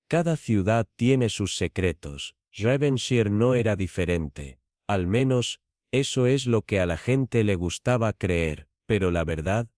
Cada ciudad tiene sus secretos. Devonshire no era diferente. Al menos, eso es lo que a la gente le gustaba creer, pero la verdad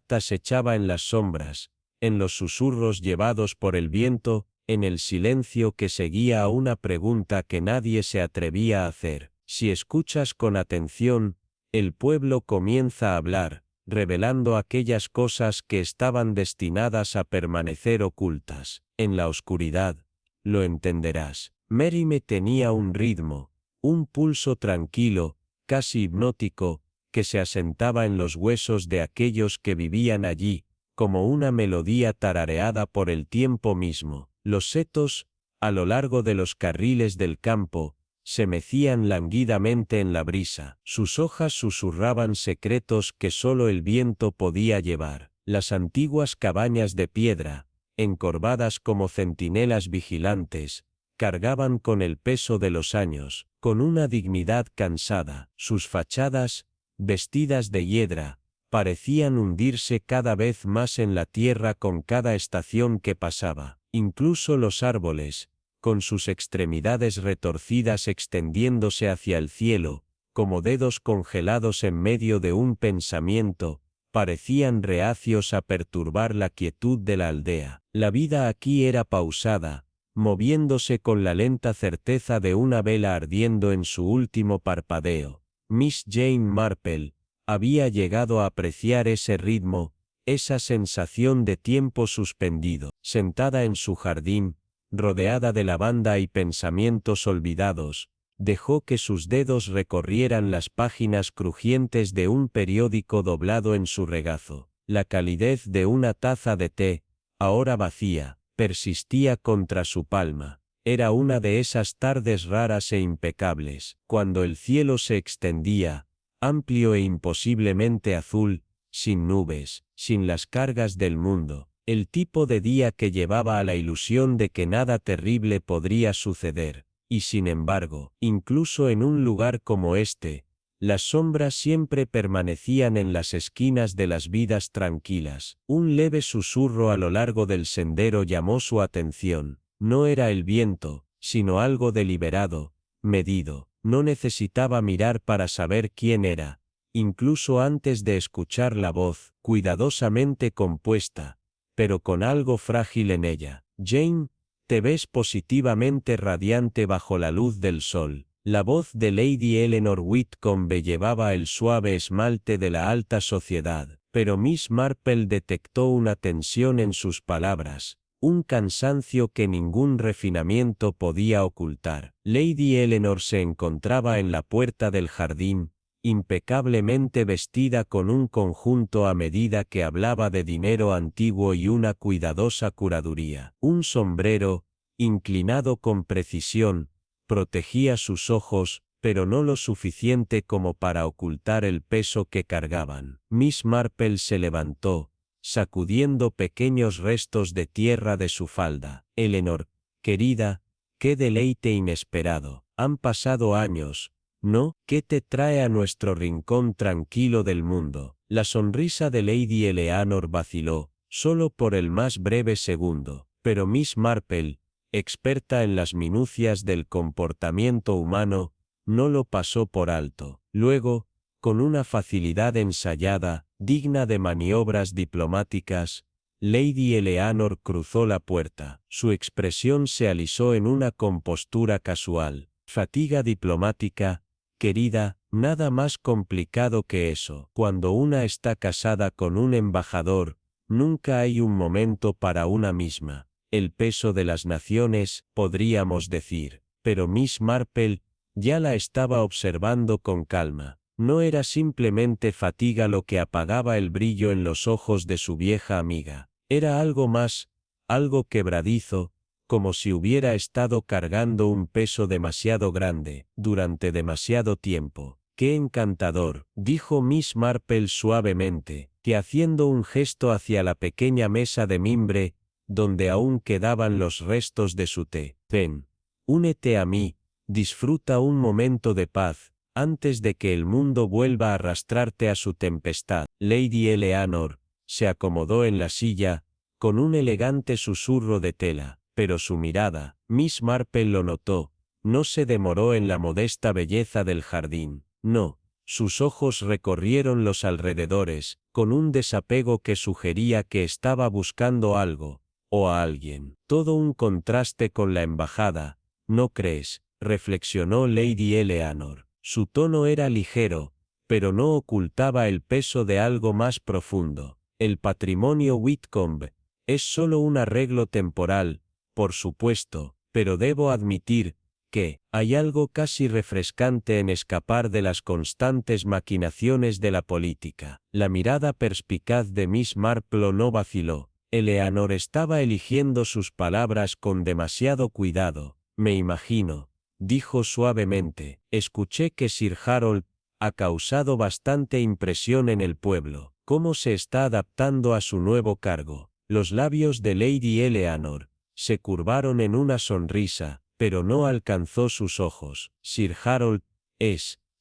acechaba en las sombras, en los susurros llevados por el viento, en el silencio que seguía a una pregunta que nadie se atrevía a hacer. Si escuchas con atención, el pueblo comienza a hablar, revelando aquellas cosas que estaban destinadas a permanecer ocultas. En la oscuridad, lo entenderás. Mérime tenía un ritmo, un pulso tranquilo, casi hipnótico, que se asentaba en los huesos de aquellos que vivían allí, como una melodía tarareada por el tiempo mismo. Los setos, a lo largo de los carriles del campo, se mecían languidamente en la brisa. Sus hojas susurraban secretos que solo el viento podía llevar. Las antiguas cabañas de piedra, encorvadas como centinelas vigilantes, cargaban con el peso de los años, con una dignidad cansada. Sus fachadas, vestidas de hiedra, parecían hundirse cada vez más en la tierra con cada estación que pasaba. Incluso los árboles, con sus extremidades retorcidas extendiéndose hacia el cielo, como dedos congelados en medio de un pensamiento, parecían reacios a perturbar la quietud de la aldea. La vida aquí era pausada, moviéndose con la lenta certeza de una vela ardiendo en su último parpadeo. Miss Jane Marple había llegado a apreciar ese ritmo, esa sensación de tiempo suspendido. Sentada en su jardín, rodeada de lavanda y pensamientos olvidados, dejó que sus dedos recorrieran las páginas crujientes de un periódico doblado en su regazo. La calidez de una taza de té, ahora vacía, persistía contra su palma. Era una de esas tardes raras e impecables, cuando el cielo se extendía, amplio e imposiblemente azul, sin nubes, sin las cargas del mundo, el tipo de día que llevaba a la ilusión de que nada terrible podría suceder. Y sin embargo, incluso en un lugar como este, las sombras siempre permanecían en las esquinas de las vidas tranquilas. Un leve susurro a lo largo del sendero llamó su atención. No era el viento, sino algo deliberado, medido. No necesitaba mirar para saber quién era, incluso antes de escuchar la voz, cuidadosamente compuesta, pero con algo frágil en ella. Jane, te ves positivamente radiante bajo la luz del sol. La voz de Lady Eleanor Whitcombe llevaba el suave esmalte de la alta sociedad, pero Miss Marple detectó una tensión en sus palabras, un cansancio que ningún refinamiento podía ocultar. Lady Eleanor se encontraba en la puerta del jardín, impecablemente vestida con un conjunto a medida que hablaba de dinero antiguo y una cuidadosa curaduría. Un sombrero, inclinado con precisión, protegía sus ojos, pero no lo suficiente como para ocultar el peso que cargaban. Miss Marple se levantó, sacudiendo pequeños restos de tierra de su falda. Eleanor, querida, qué deleite inesperado. Han pasado años, ¿no? ¿Qué te trae a nuestro rincón tranquilo del mundo? La sonrisa de Lady Eleanor vaciló, solo por el más breve segundo, pero Miss Marple, experta en las minucias del comportamiento humano, no lo pasó por alto. Luego, con una facilidad ensayada, digna de maniobras diplomáticas, Lady Eleanor cruzó la puerta. Su expresión se alisó en una compostura casual. Fatiga diplomática, querida, nada más complicado que eso. Cuando una está casada con un embajador, nunca hay un momento para una misma. El peso de las naciones, podríamos decir. Pero Miss Marple ya la estaba observando con calma. No era simplemente fatiga lo que apagaba el brillo en los ojos de su vieja amiga. Era algo más, algo quebradizo, como si hubiera estado cargando un peso demasiado grande, durante demasiado tiempo. ¡Qué encantador!, dijo Miss Marple suavemente, que haciendo un gesto hacia la pequeña mesa de mimbre, donde aún quedaban los restos de su té. Ven, únete a mí, disfruta un momento de paz, antes de que el mundo vuelva a arrastrarte a su tempestad. Lady Eleanor se acomodó en la silla, con un elegante susurro de tela, pero su mirada, Miss Marple lo notó, no se demoró en la modesta belleza del jardín, no. Sus ojos recorrieron los alrededores, con un desapego que sugería que estaba buscando algo, o a alguien. Todo un contraste con la embajada, ¿no crees?, reflexionó Lady Eleanor. Su tono era ligero, pero no ocultaba el peso de algo más profundo. El patrimonio Whitcomb es solo un arreglo temporal, por supuesto, pero debo admitir que hay algo casi refrescante en escapar de las constantes maquinaciones de la política. La mirada perspicaz de Miss Marple no vaciló. Eleanor estaba eligiendo sus palabras con demasiado cuidado. Me imagino, dijo suavemente, escuché que Sir Harold ha causado bastante impresión en el pueblo. ¿Cómo se está adaptando a su nuevo cargo? Los labios de Lady Eleanor se curvaron en una sonrisa, pero no alcanzó sus ojos. Sir Harold,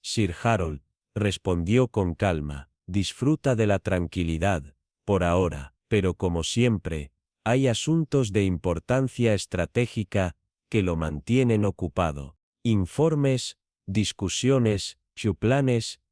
Sir Harold, respondió con calma, disfruta de la tranquilidad, por ahora, pero como siempre, hay asuntos de importancia estratégica que lo mantienen ocupado. Informes, discusiones, su planes,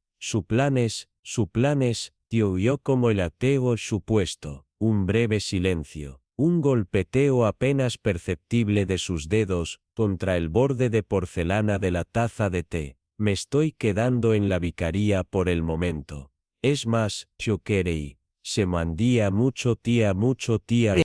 oyó como el ateo supuesto, un breve silencio. Un golpeteo apenas perceptible de sus dedos contra el borde de porcelana de la taza de té. Me estoy quedando en la vicaría por el momento. Es más, yo quería, se mandía mucho tía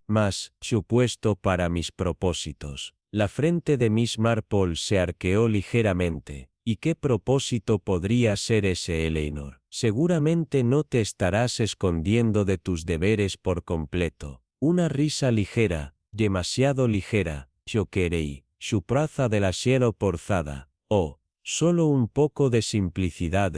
más supuesto para mis propósitos. La frente de Miss Marple se arqueó ligeramente. ¿Y qué propósito podría ser ese, Eleanor? Seguramente no te estarás escondiendo de tus deberes por completo. Una risa ligera, demasiado ligera, yo queréis, su praza de la cielo porzada, solo un poco de simplicidad,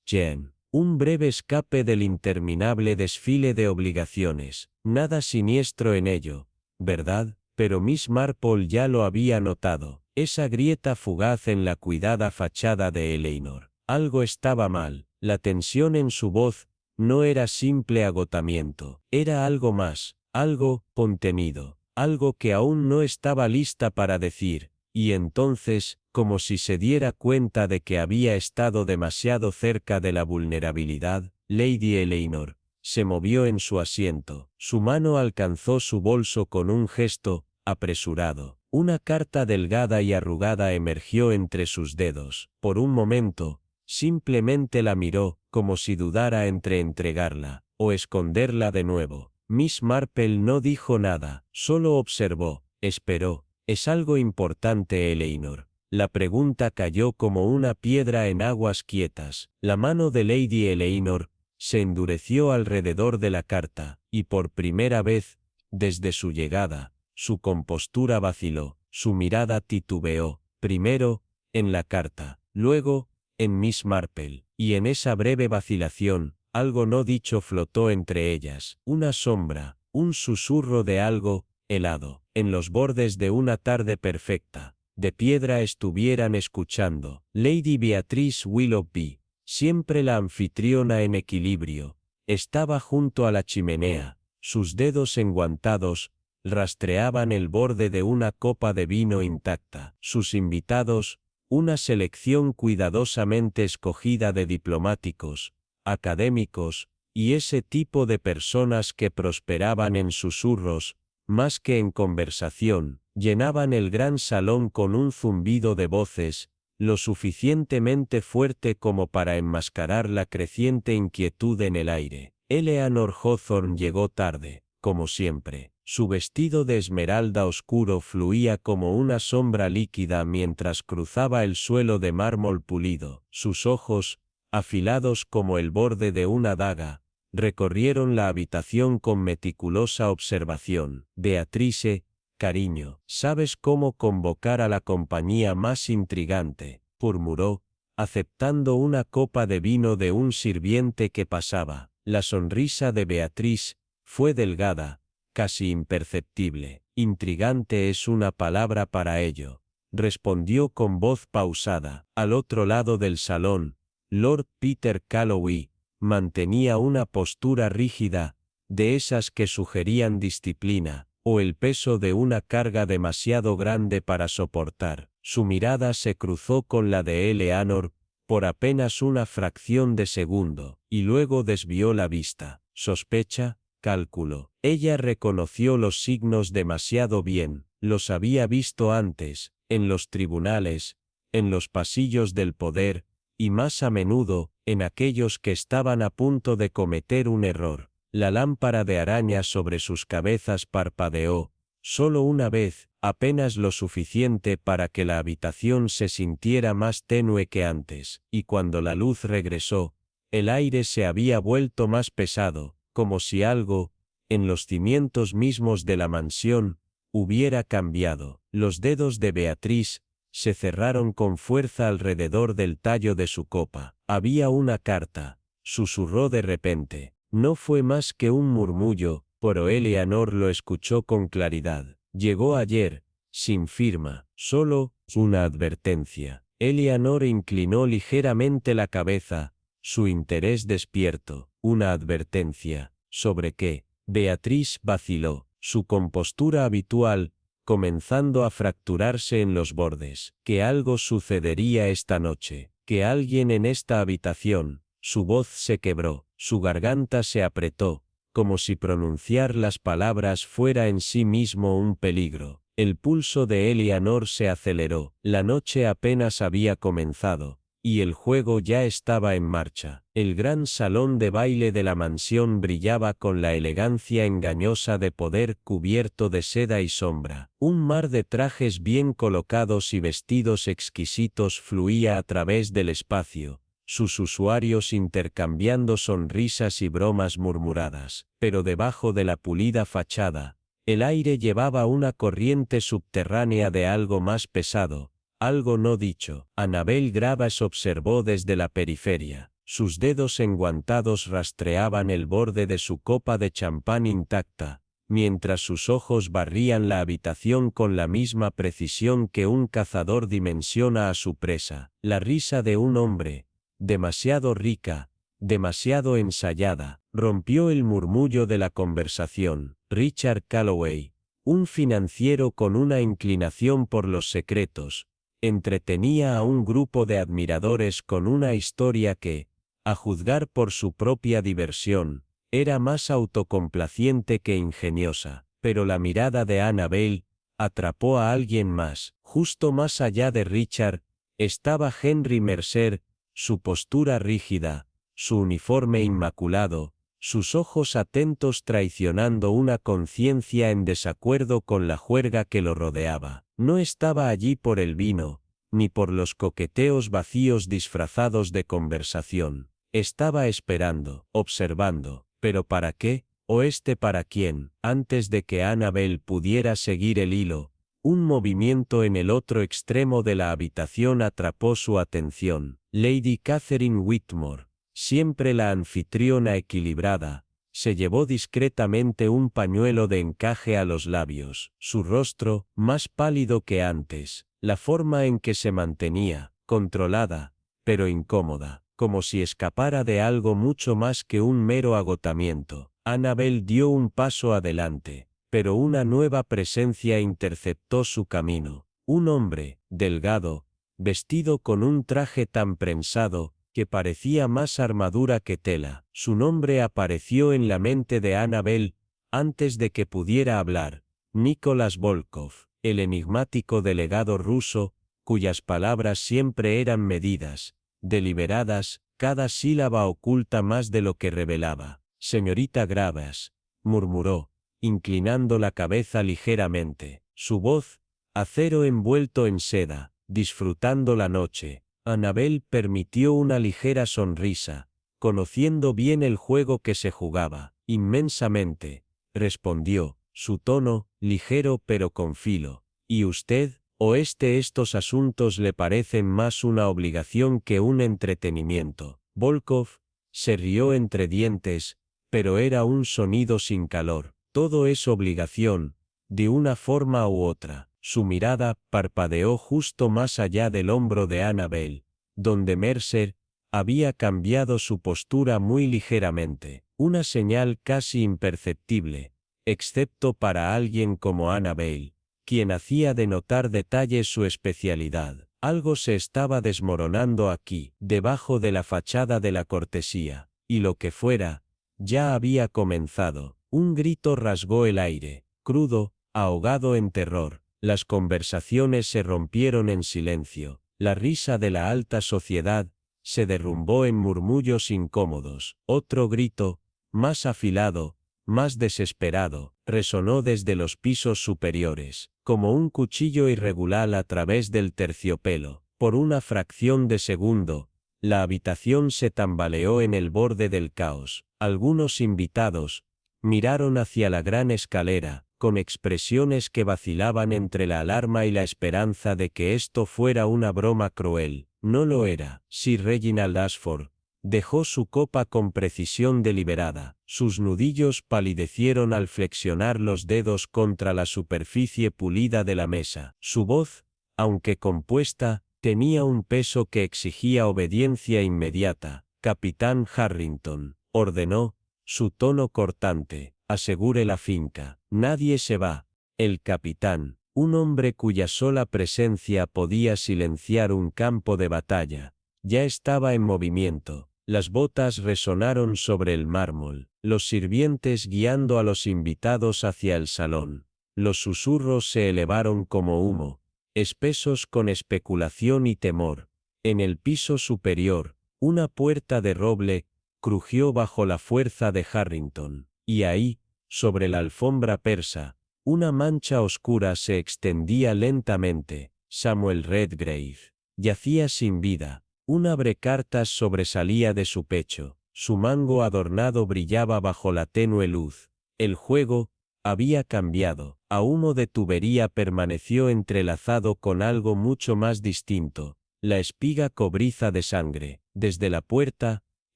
Jen. Un breve escape del interminable desfile de obligaciones, nada siniestro en ello, ¿verdad? Pero Miss Marple ya lo había notado, esa grieta fugaz en la cuidada fachada de Eleanor. Algo estaba mal, la tensión en su voz no era simple agotamiento, era algo más. Algo contenido, algo que aún no estaba lista para decir, y entonces, como si se diera cuenta de que había estado demasiado cerca de la vulnerabilidad, Lady Eleanor se movió en su asiento, su mano alcanzó su bolso con un gesto apresurado. Una carta delgada y arrugada emergió entre sus dedos. Por un momento, simplemente la miró, como si dudara entre entregarla o esconderla de nuevo. Miss Marple no dijo nada, solo observó, esperó. ¿Es algo importante, Eleanor? La pregunta cayó como una piedra en aguas quietas. La mano de Lady Eleanor se endureció alrededor de la carta, y por primera vez, desde su llegada, su compostura vaciló, su mirada titubeó, primero, en la carta, luego, en Miss Marple, y en esa breve vacilación, algo no dicho flotó entre ellas, una sombra, un susurro de algo helado. En los bordes de una tarde perfecta, de piedra estuvieran escuchando. Lady Beatrice Willoughby, siempre la anfitriona en equilibrio, estaba junto a la chimenea, sus dedos enguantados rastreaban el borde de una copa de vino intacta. Sus invitados, una selección cuidadosamente escogida de diplomáticos, académicos, y ese tipo de personas que prosperaban en susurros, más que en conversación, llenaban el gran salón con un zumbido de voces, lo suficientemente fuerte como para enmascarar la creciente inquietud en el aire. Eleanor Hawthorne llegó tarde, como siempre. Su vestido de esmeralda oscuro fluía como una sombra líquida mientras cruzaba el suelo de mármol pulido. Sus ojos, afilados como el borde de una daga, recorrieron la habitación con meticulosa observación. Beatrice, cariño, ¿sabes cómo convocar a la compañía más intrigante?, murmuró, aceptando una copa de vino de un sirviente que pasaba. La sonrisa de Beatrice fue delgada, casi imperceptible. Intrigante es una palabra para ello, respondió con voz pausada. Al otro lado del salón, Lord Peter Calloway mantenía una postura rígida, de esas que sugerían disciplina, o el peso de una carga demasiado grande para soportar. Su mirada se cruzó con la de Eleanor por apenas una fracción de segundo, y luego desvió la vista. Sospecha, cálculo. Ella reconoció los signos demasiado bien, los había visto antes, en los tribunales, en los pasillos del poder, y más a menudo, en aquellos que estaban a punto de cometer un error. La lámpara de araña sobre sus cabezas parpadeó, solo una vez, apenas lo suficiente para que la habitación se sintiera más tenue que antes, y cuando la luz regresó, el aire se había vuelto más pesado, como si algo, en los cimientos mismos de la mansión, hubiera cambiado. Los dedos de Beatriz se cerraron con fuerza alrededor del tallo de su copa. Había una carta, susurró de repente. No fue más que un murmullo, pero Eleanor lo escuchó con claridad. Llegó ayer, sin firma, solo una advertencia. Eleanor inclinó ligeramente la cabeza, su interés despierto. Una advertencia. ¿Sobre qué? Beatriz vaciló, su compostura habitual, comenzando a fracturarse en los bordes. Que algo sucedería esta noche, que alguien en esta habitación. Su voz se quebró, su garganta se apretó, como si pronunciar las palabras fuera en sí mismo un peligro. El pulso de Eleanor se aceleró, la noche apenas había comenzado, y el juego ya estaba en marcha. El gran salón de baile de la mansión brillaba con la elegancia engañosa de poder cubierto de seda y sombra. Un mar de trajes bien colocados y vestidos exquisitos fluía a través del espacio, sus usuarios intercambiando sonrisas y bromas murmuradas, pero debajo de la pulida fachada, el aire llevaba una corriente subterránea de algo más pesado, algo no dicho. Annabel Graves observó desde la periferia. Sus dedos enguantados rastreaban el borde de su copa de champán intacta, mientras sus ojos barrían la habitación con la misma precisión que un cazador dimensiona a su presa. La risa de un hombre, demasiado rica, demasiado ensayada, rompió el murmullo de la conversación. Richard Calloway, un financiero con una inclinación por los secretos, entretenía a un grupo de admiradores con una historia que, a juzgar por su propia diversión, era más autocomplaciente que ingeniosa. Pero la mirada de Annabel atrapó a alguien más. Justo más allá de Richard, estaba Henry Mercer, su postura rígida, su uniforme inmaculado, sus ojos atentos traicionando una conciencia en desacuerdo con la juerga que lo rodeaba. No estaba allí por el vino, ni por los coqueteos vacíos disfrazados de conversación. Estaba esperando, observando. ¿Pero para qué? ¿O para quién? Antes de que Annabel pudiera seguir el hilo, un movimiento en el otro extremo de la habitación atrapó su atención. Lady Catherine Whitmore, siempre la anfitriona equilibrada, se llevó discretamente un pañuelo de encaje a los labios. Su rostro, más pálido que antes, la forma en que se mantenía, controlada, pero incómoda, como si escapara de algo mucho más que un mero agotamiento. Annabel dio un paso adelante, pero una nueva presencia interceptó su camino. Un hombre, delgado, vestido con un traje tan prensado, que parecía más armadura que tela. Su nombre apareció en la mente de Annabel, antes de que pudiera hablar. Nicholas Volkov, el enigmático delegado ruso, cuyas palabras siempre eran medidas, deliberadas, cada sílaba oculta más de lo que revelaba. Señorita Graves, murmuró, inclinando la cabeza ligeramente. Su voz, acero envuelto en seda, disfrutando la noche. Annabel permitió una ligera sonrisa, conociendo bien el juego que se jugaba. Inmensamente, respondió, su tono, ligero pero con filo. ¿Y usted? ¿O estos asuntos le parecen más una obligación que un entretenimiento? Volkov se rió entre dientes, pero era un sonido sin calor. Todo es obligación, de una forma u otra. Su mirada parpadeó justo más allá del hombro de Annabel, donde Mercer había cambiado su postura muy ligeramente. Una señal casi imperceptible. excepto para alguien como Annabel, quien hacía de notar detalles su especialidad. Algo se estaba desmoronando aquí, debajo de la fachada de la cortesía, y lo que fuera, ya había comenzado. Un grito rasgó el aire, crudo, ahogado en terror. Las conversaciones se rompieron en silencio. La risa de la alta sociedad se derrumbó en murmullos incómodos. Otro grito, más afilado, más desesperado, resonó desde los pisos superiores, como un cuchillo irregular a través del terciopelo. Por una fracción de segundo, la habitación se tambaleó en el borde del caos. Algunos invitados miraron hacia la gran escalera, con expresiones que vacilaban entre la alarma y la esperanza de que esto fuera una broma cruel. No lo era. Sir Reginald Ashford dejó su copa con precisión deliberada. Sus nudillos palidecieron al flexionar los dedos contra la superficie pulida de la mesa. Su voz, aunque compuesta, tenía un peso que exigía obediencia inmediata. Capitán Harrington, ordenó, su tono cortante, asegure la finca. Nadie se va. El capitán, un hombre cuya sola presencia podía silenciar un campo de batalla, ya estaba en movimiento. Las botas resonaron sobre el mármol, los sirvientes guiando a los invitados hacia el salón. Los susurros se elevaron como humo, espesos con especulación y temor. En el piso superior, una puerta de roble crujió bajo la fuerza de Harrington, y ahí, sobre la alfombra persa, una mancha oscura se extendía lentamente. Samuel Redgrave yacía sin vida. Un abrecartas sobresalía de su pecho, su mango adornado brillaba bajo la tenue luz. El juego había cambiado. A humo de tubería permaneció entrelazado con algo mucho más distinto, la espiga cobriza de sangre. Desde la puerta,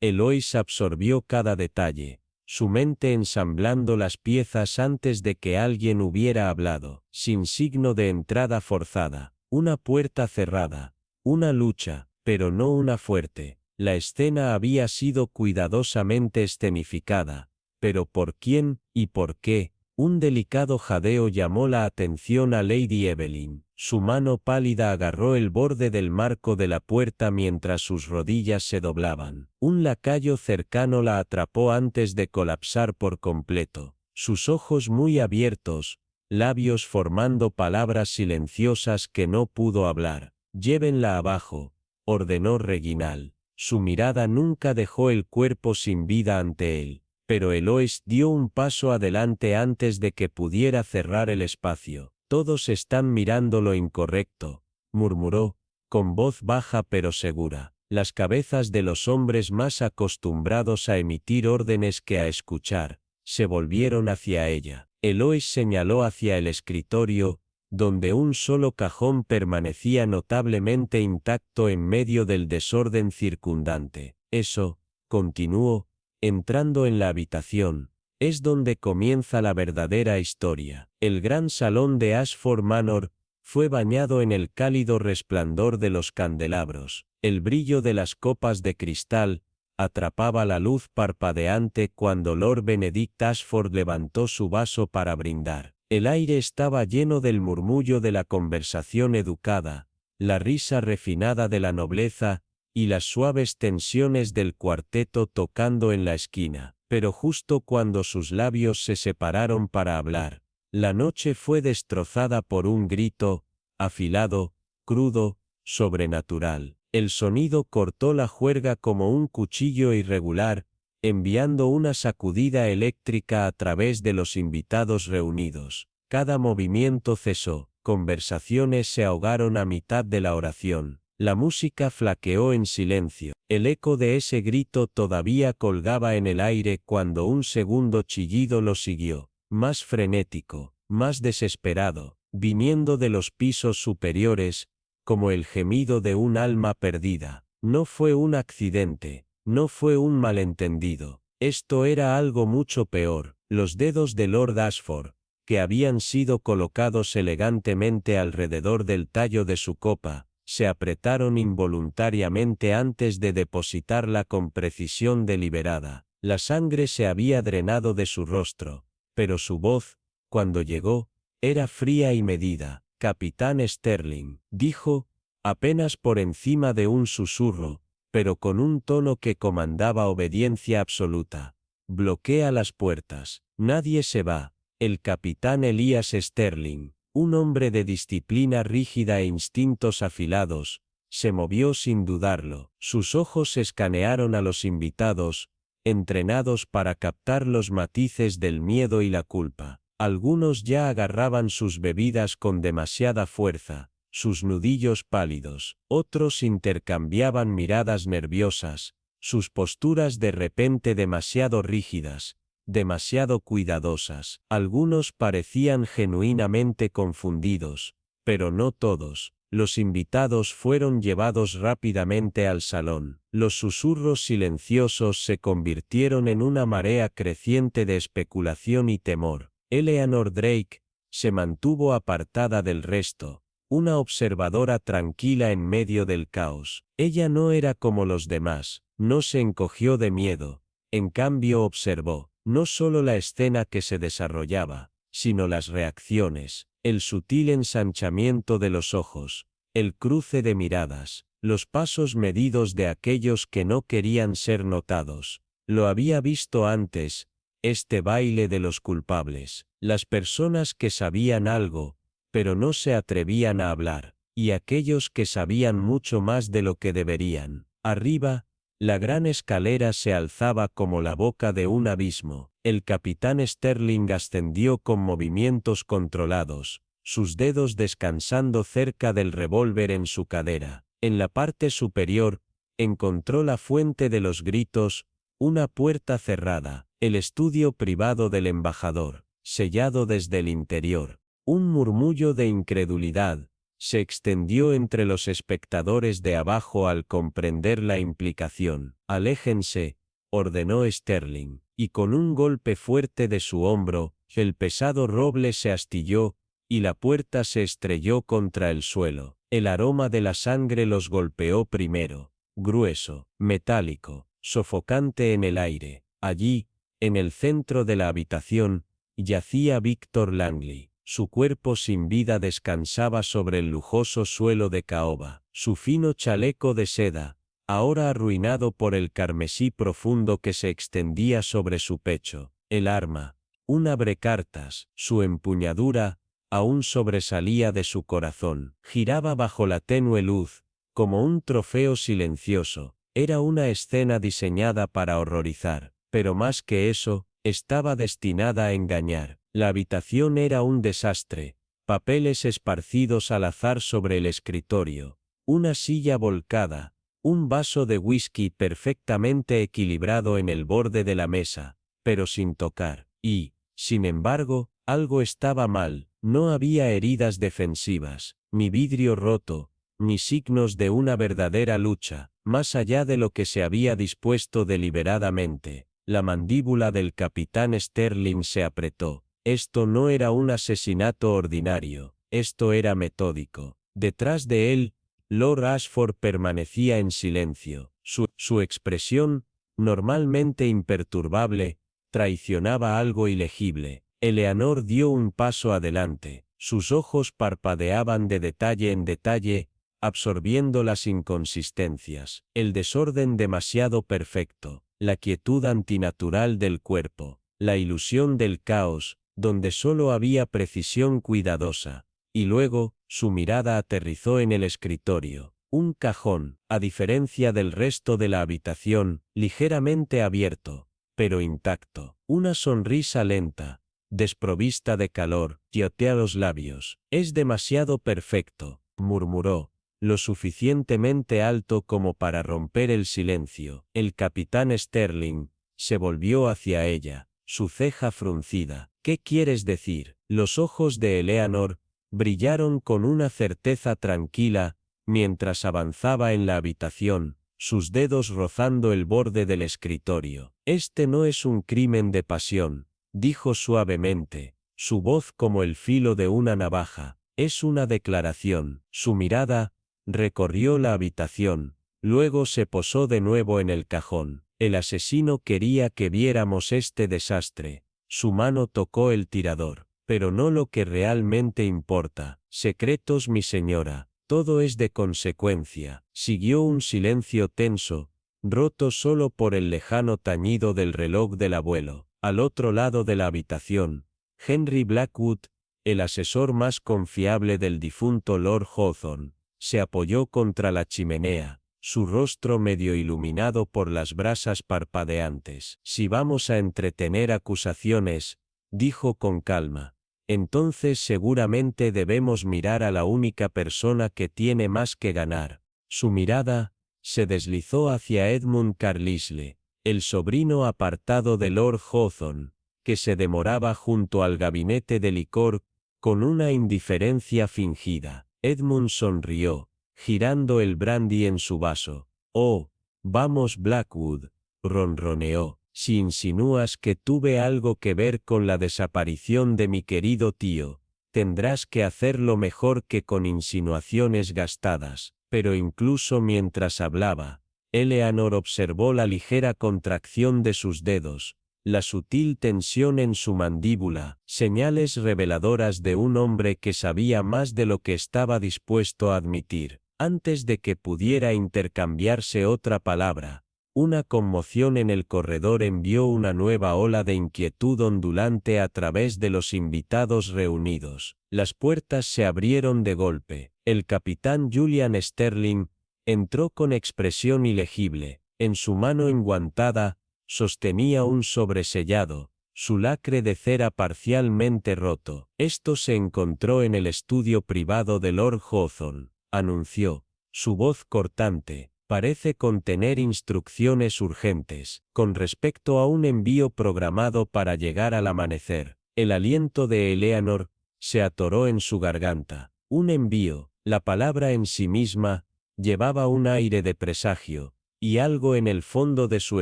Eloís absorbió cada detalle, su mente ensamblando las piezas antes de que alguien hubiera hablado. Sin signo de entrada forzada, una puerta cerrada, una lucha, pero no una fuerte. La escena había sido cuidadosamente escenificada, pero ¿por quién y por qué? Un delicado jadeo llamó la atención a Lady Evelyn. Su mano pálida agarró el borde del marco de la puerta mientras sus rodillas se doblaban. Un lacayo cercano la atrapó antes de colapsar por completo. Sus ojos muy abiertos, labios formando palabras silenciosas que no pudo hablar. Llévenla abajo, ordenó Reginald. Su mirada nunca dejó el cuerpo sin vida ante él, pero Eloís dio un paso adelante antes de que pudiera cerrar el espacio. Todos están mirando lo incorrecto, murmuró, con voz baja pero segura. Las cabezas de los hombres más acostumbrados a emitir órdenes que a escuchar, se volvieron hacia ella. Eloís señaló hacia el escritorio, donde un solo cajón permanecía notablemente intacto en medio del desorden circundante. Eso, continuó, entrando en la habitación, es donde comienza la verdadera historia. El gran salón de Ashford Manor fue bañado en el cálido resplandor de los candelabros. El brillo de las copas de cristal atrapaba la luz parpadeante cuando Lord Benedict Ashford levantó su vaso para brindar. El aire estaba lleno del murmullo de la conversación educada, la risa refinada de la nobleza, y las suaves tensiones del cuarteto tocando en la esquina. Pero justo cuando sus labios se separaron para hablar, la noche fue destrozada por un grito, afilado, crudo, sobrenatural. El sonido cortó la juerga como un cuchillo irregular, enviando una sacudida eléctrica a través de los invitados reunidos. Cada movimiento cesó, conversaciones se ahogaron a mitad de la oración, la música flaqueó en silencio. El eco de ese grito todavía colgaba en el aire cuando un segundo chillido lo siguió, más frenético, más desesperado, viniendo de los pisos superiores, como el gemido de un alma perdida. No fue un accidente. No fue un malentendido. Esto era algo mucho peor. Los dedos de Lord Ashford, que habían sido colocados elegantemente alrededor del tallo de su copa, se apretaron involuntariamente antes de depositarla con precisión deliberada. La sangre se había drenado de su rostro, pero su voz, cuando llegó, era fría y medida. «Capitán Sterling», dijo, apenas por encima de un susurro, pero con un tono que comandaba obediencia absoluta. «Bloquea las puertas. Nadie se va». El capitán Elías Sterling, un hombre de disciplina rígida e instintos afilados, se movió sin dudarlo. Sus ojos escanearon a los invitados, entrenados para captar los matices del miedo y la culpa. Algunos ya agarraban sus bebidas con demasiada fuerza, sus nudillos pálidos. Otros intercambiaban miradas nerviosas, sus posturas de repente demasiado rígidas, demasiado cuidadosas. Algunos parecían genuinamente confundidos, pero no todos. Los invitados fueron llevados rápidamente al salón. Los susurros silenciosos se convirtieron en una marea creciente de especulación y temor. Eleanor Drake se mantuvo apartada del resto, una observadora tranquila en medio del caos. Ella no era como los demás, no se encogió de miedo, en cambio observó, no solo la escena que se desarrollaba, sino las reacciones, el sutil ensanchamiento de los ojos, el cruce de miradas, los pasos medidos de aquellos que no querían ser notados. Lo había visto antes, este baile de los culpables, las personas que sabían algo, pero no se atrevían a hablar, y aquellos que sabían mucho más de lo que deberían. Arriba, la gran escalera se alzaba como la boca de un abismo. El capitán Sterling ascendió con movimientos controlados, sus dedos descansando cerca del revólver en su cadera. En la parte superior, encontró la fuente de los gritos, una puerta cerrada, el estudio privado del embajador, sellado desde el interior. Un murmullo de incredulidad se extendió entre los espectadores de abajo al comprender la implicación. «Aléjense», ordenó Sterling, y con un golpe fuerte de su hombro, el pesado roble se astilló, y la puerta se estrelló contra el suelo. El aroma de la sangre los golpeó primero, grueso, metálico, sofocante en el aire. Allí, en el centro de la habitación, yacía Víctor Langley. Su cuerpo sin vida descansaba sobre el lujoso suelo de caoba. Su fino chaleco de seda, ahora arruinado por el carmesí profundo que se extendía sobre su pecho. El arma, un abrecartas, su empuñadura, aún sobresalía de su corazón. Giraba bajo la tenue luz, como un trofeo silencioso. Era una escena diseñada para horrorizar, pero más que eso, estaba destinada a engañar. La habitación era un desastre, papeles esparcidos al azar sobre el escritorio, una silla volcada, un vaso de whisky perfectamente equilibrado en el borde de la mesa, pero sin tocar. Y, sin embargo, algo estaba mal. No había heridas defensivas, ni vidrio roto, ni signos de una verdadera lucha, más allá de lo que se había dispuesto deliberadamente. La mandíbula del capitán Sterling se apretó. Esto no era un asesinato ordinario, esto era metódico. Detrás de él, Lord Ashford permanecía en silencio. Su expresión, normalmente imperturbable, traicionaba algo ilegible. Eleanor dio un paso adelante, sus ojos parpadeaban de detalle en detalle, absorbiendo las inconsistencias, el desorden demasiado perfecto, la quietud antinatural del cuerpo, la ilusión del caos, donde solo había precisión cuidadosa, y luego, su mirada aterrizó en el escritorio. Un cajón, a diferencia del resto de la habitación, ligeramente abierto, pero intacto. Una sonrisa lenta, desprovista de calor, tiotea los labios. «Es demasiado perfecto», murmuró, lo suficientemente alto como para romper el silencio. El capitán Sterling se volvió hacia ella, su ceja fruncida. «¿Qué quieres decir?» Los ojos de Eleanor brillaron con una certeza tranquila, mientras avanzaba en la habitación, sus dedos rozando el borde del escritorio. «Este no es un crimen de pasión», dijo suavemente, su voz como el filo de una navaja. «Es una declaración». Su mirada recorrió la habitación, luego se posó de nuevo en el cajón. «El asesino quería que viéramos este desastre», Su mano tocó el tirador. Pero no lo que realmente importa. Secretos, mi señora. Todo es de consecuencia. Siguió un silencio tenso, roto solo por el lejano tañido del reloj del abuelo. Al otro lado de la habitación, Henry Blackwood, el asesor más confiable del difunto Lord Hawthorne, se apoyó contra la chimenea, su rostro medio iluminado por las brasas parpadeantes. Si vamos a entretener acusaciones, dijo con calma, entonces seguramente debemos mirar a la única persona que tiene más que ganar. Su mirada se deslizó hacia Edmund Carlisle, el sobrino apartado de Lord Hawthorne, que se demoraba junto al gabinete de licor, con una indiferencia fingida. Edmund sonrió, girando el brandy en su vaso. Oh, vamos Blackwood, ronroneó, si insinúas que tuve algo que ver con la desaparición de mi querido tío, tendrás que hacerlo mejor que con insinuaciones gastadas. Pero incluso mientras hablaba, Eleanor observó la ligera contracción de sus dedos, la sutil tensión en su mandíbula, señales reveladoras de un hombre que sabía más de lo que estaba dispuesto a admitir. Antes de que pudiera intercambiarse otra palabra, una conmoción en el corredor envió una nueva ola de inquietud ondulante a través de los invitados reunidos. Las puertas se abrieron de golpe. El capitán Julian Sterling entró con expresión ilegible. En su mano enguantada, sostenía un sobresellado, su lacre de cera parcialmente roto. Esto se encontró en el estudio privado de Lord Hawthorne, anunció, su voz cortante. Parece contener instrucciones urgentes, con respecto a un envío programado para llegar al amanecer. El aliento de Eleanor se atoró en su garganta. Un envío, la palabra en sí misma, llevaba un aire de presagio, y algo en el fondo de su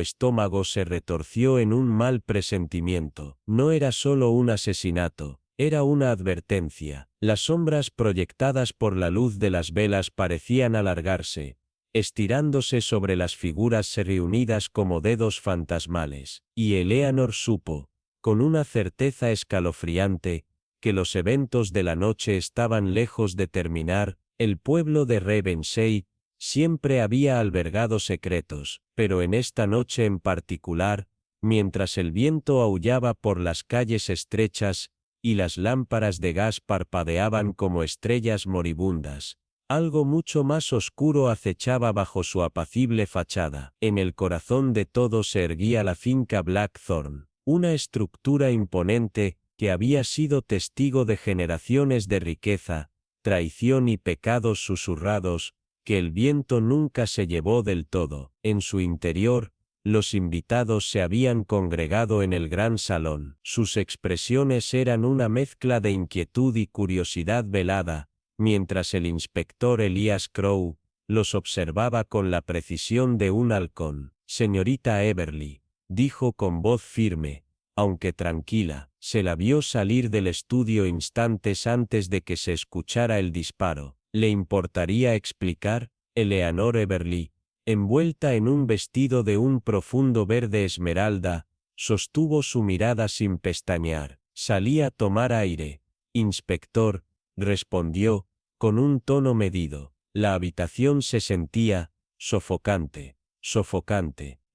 estómago se retorció en un mal presentimiento. No era solo un asesinato, era una advertencia. Las sombras proyectadas por la luz de las velas parecían alargarse, estirándose sobre las figuras reunidas como dedos fantasmales, y Eleanor supo, con una certeza escalofriante, que los eventos de la noche estaban lejos de terminar. El pueblo de Ravensey siempre había albergado secretos, pero en esta noche en particular, mientras el viento aullaba por las calles estrechas, y las lámparas de gas parpadeaban como estrellas moribundas, algo mucho más oscuro acechaba bajo su apacible fachada. En el corazón de todo se erguía la finca Blackthorn, una estructura imponente, que había sido testigo de generaciones de riqueza, traición y pecados susurrados, que el viento nunca se llevó del todo. En su interior, los invitados se habían congregado en el gran salón. Sus expresiones eran una mezcla de inquietud y curiosidad velada, mientras el inspector Elias Crowe los observaba con la precisión de un halcón. Señorita Everly, dijo con voz firme, aunque tranquila, se la vio salir del estudio instantes antes de que se escuchara el disparo. ¿Le importaría explicar? Eleanor Everly, envuelta en un vestido de un profundo verde esmeralda, sostuvo su mirada sin pestañear. Salí a tomar aire. Inspector, respondió, con un tono medido. La habitación se sentía sofocante,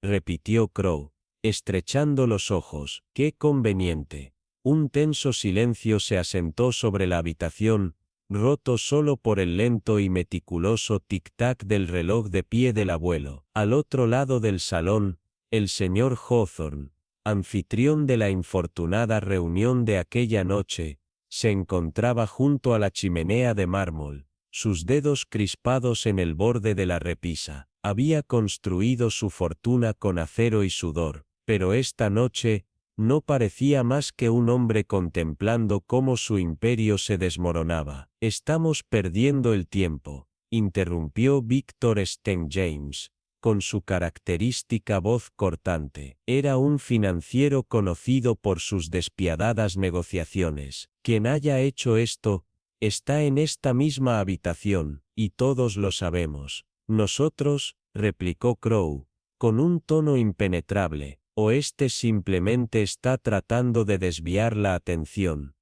repitió Crowe, estrechando los ojos. ¡Qué conveniente! Un tenso silencio se asentó sobre la habitación, roto solo por el lento y meticuloso tic-tac del reloj de pie del abuelo. Al otro lado del salón, el señor Hawthorne, anfitrión de la infortunada reunión de aquella noche, se encontraba junto a la chimenea de mármol, sus dedos crispados en el borde de la repisa. Había construido su fortuna con acero y sudor, pero esta noche, no parecía más que un hombre contemplando cómo su imperio se desmoronaba. Estamos perdiendo el tiempo, interrumpió Victor St. James, con su característica voz cortante. Era un financiero conocido por sus despiadadas negociaciones. Quien haya hecho esto, está en esta misma habitación, y todos lo sabemos. Nosotros, replicó Crowe, con un tono impenetrable, ¿O este simplemente está tratando de desviar la atención?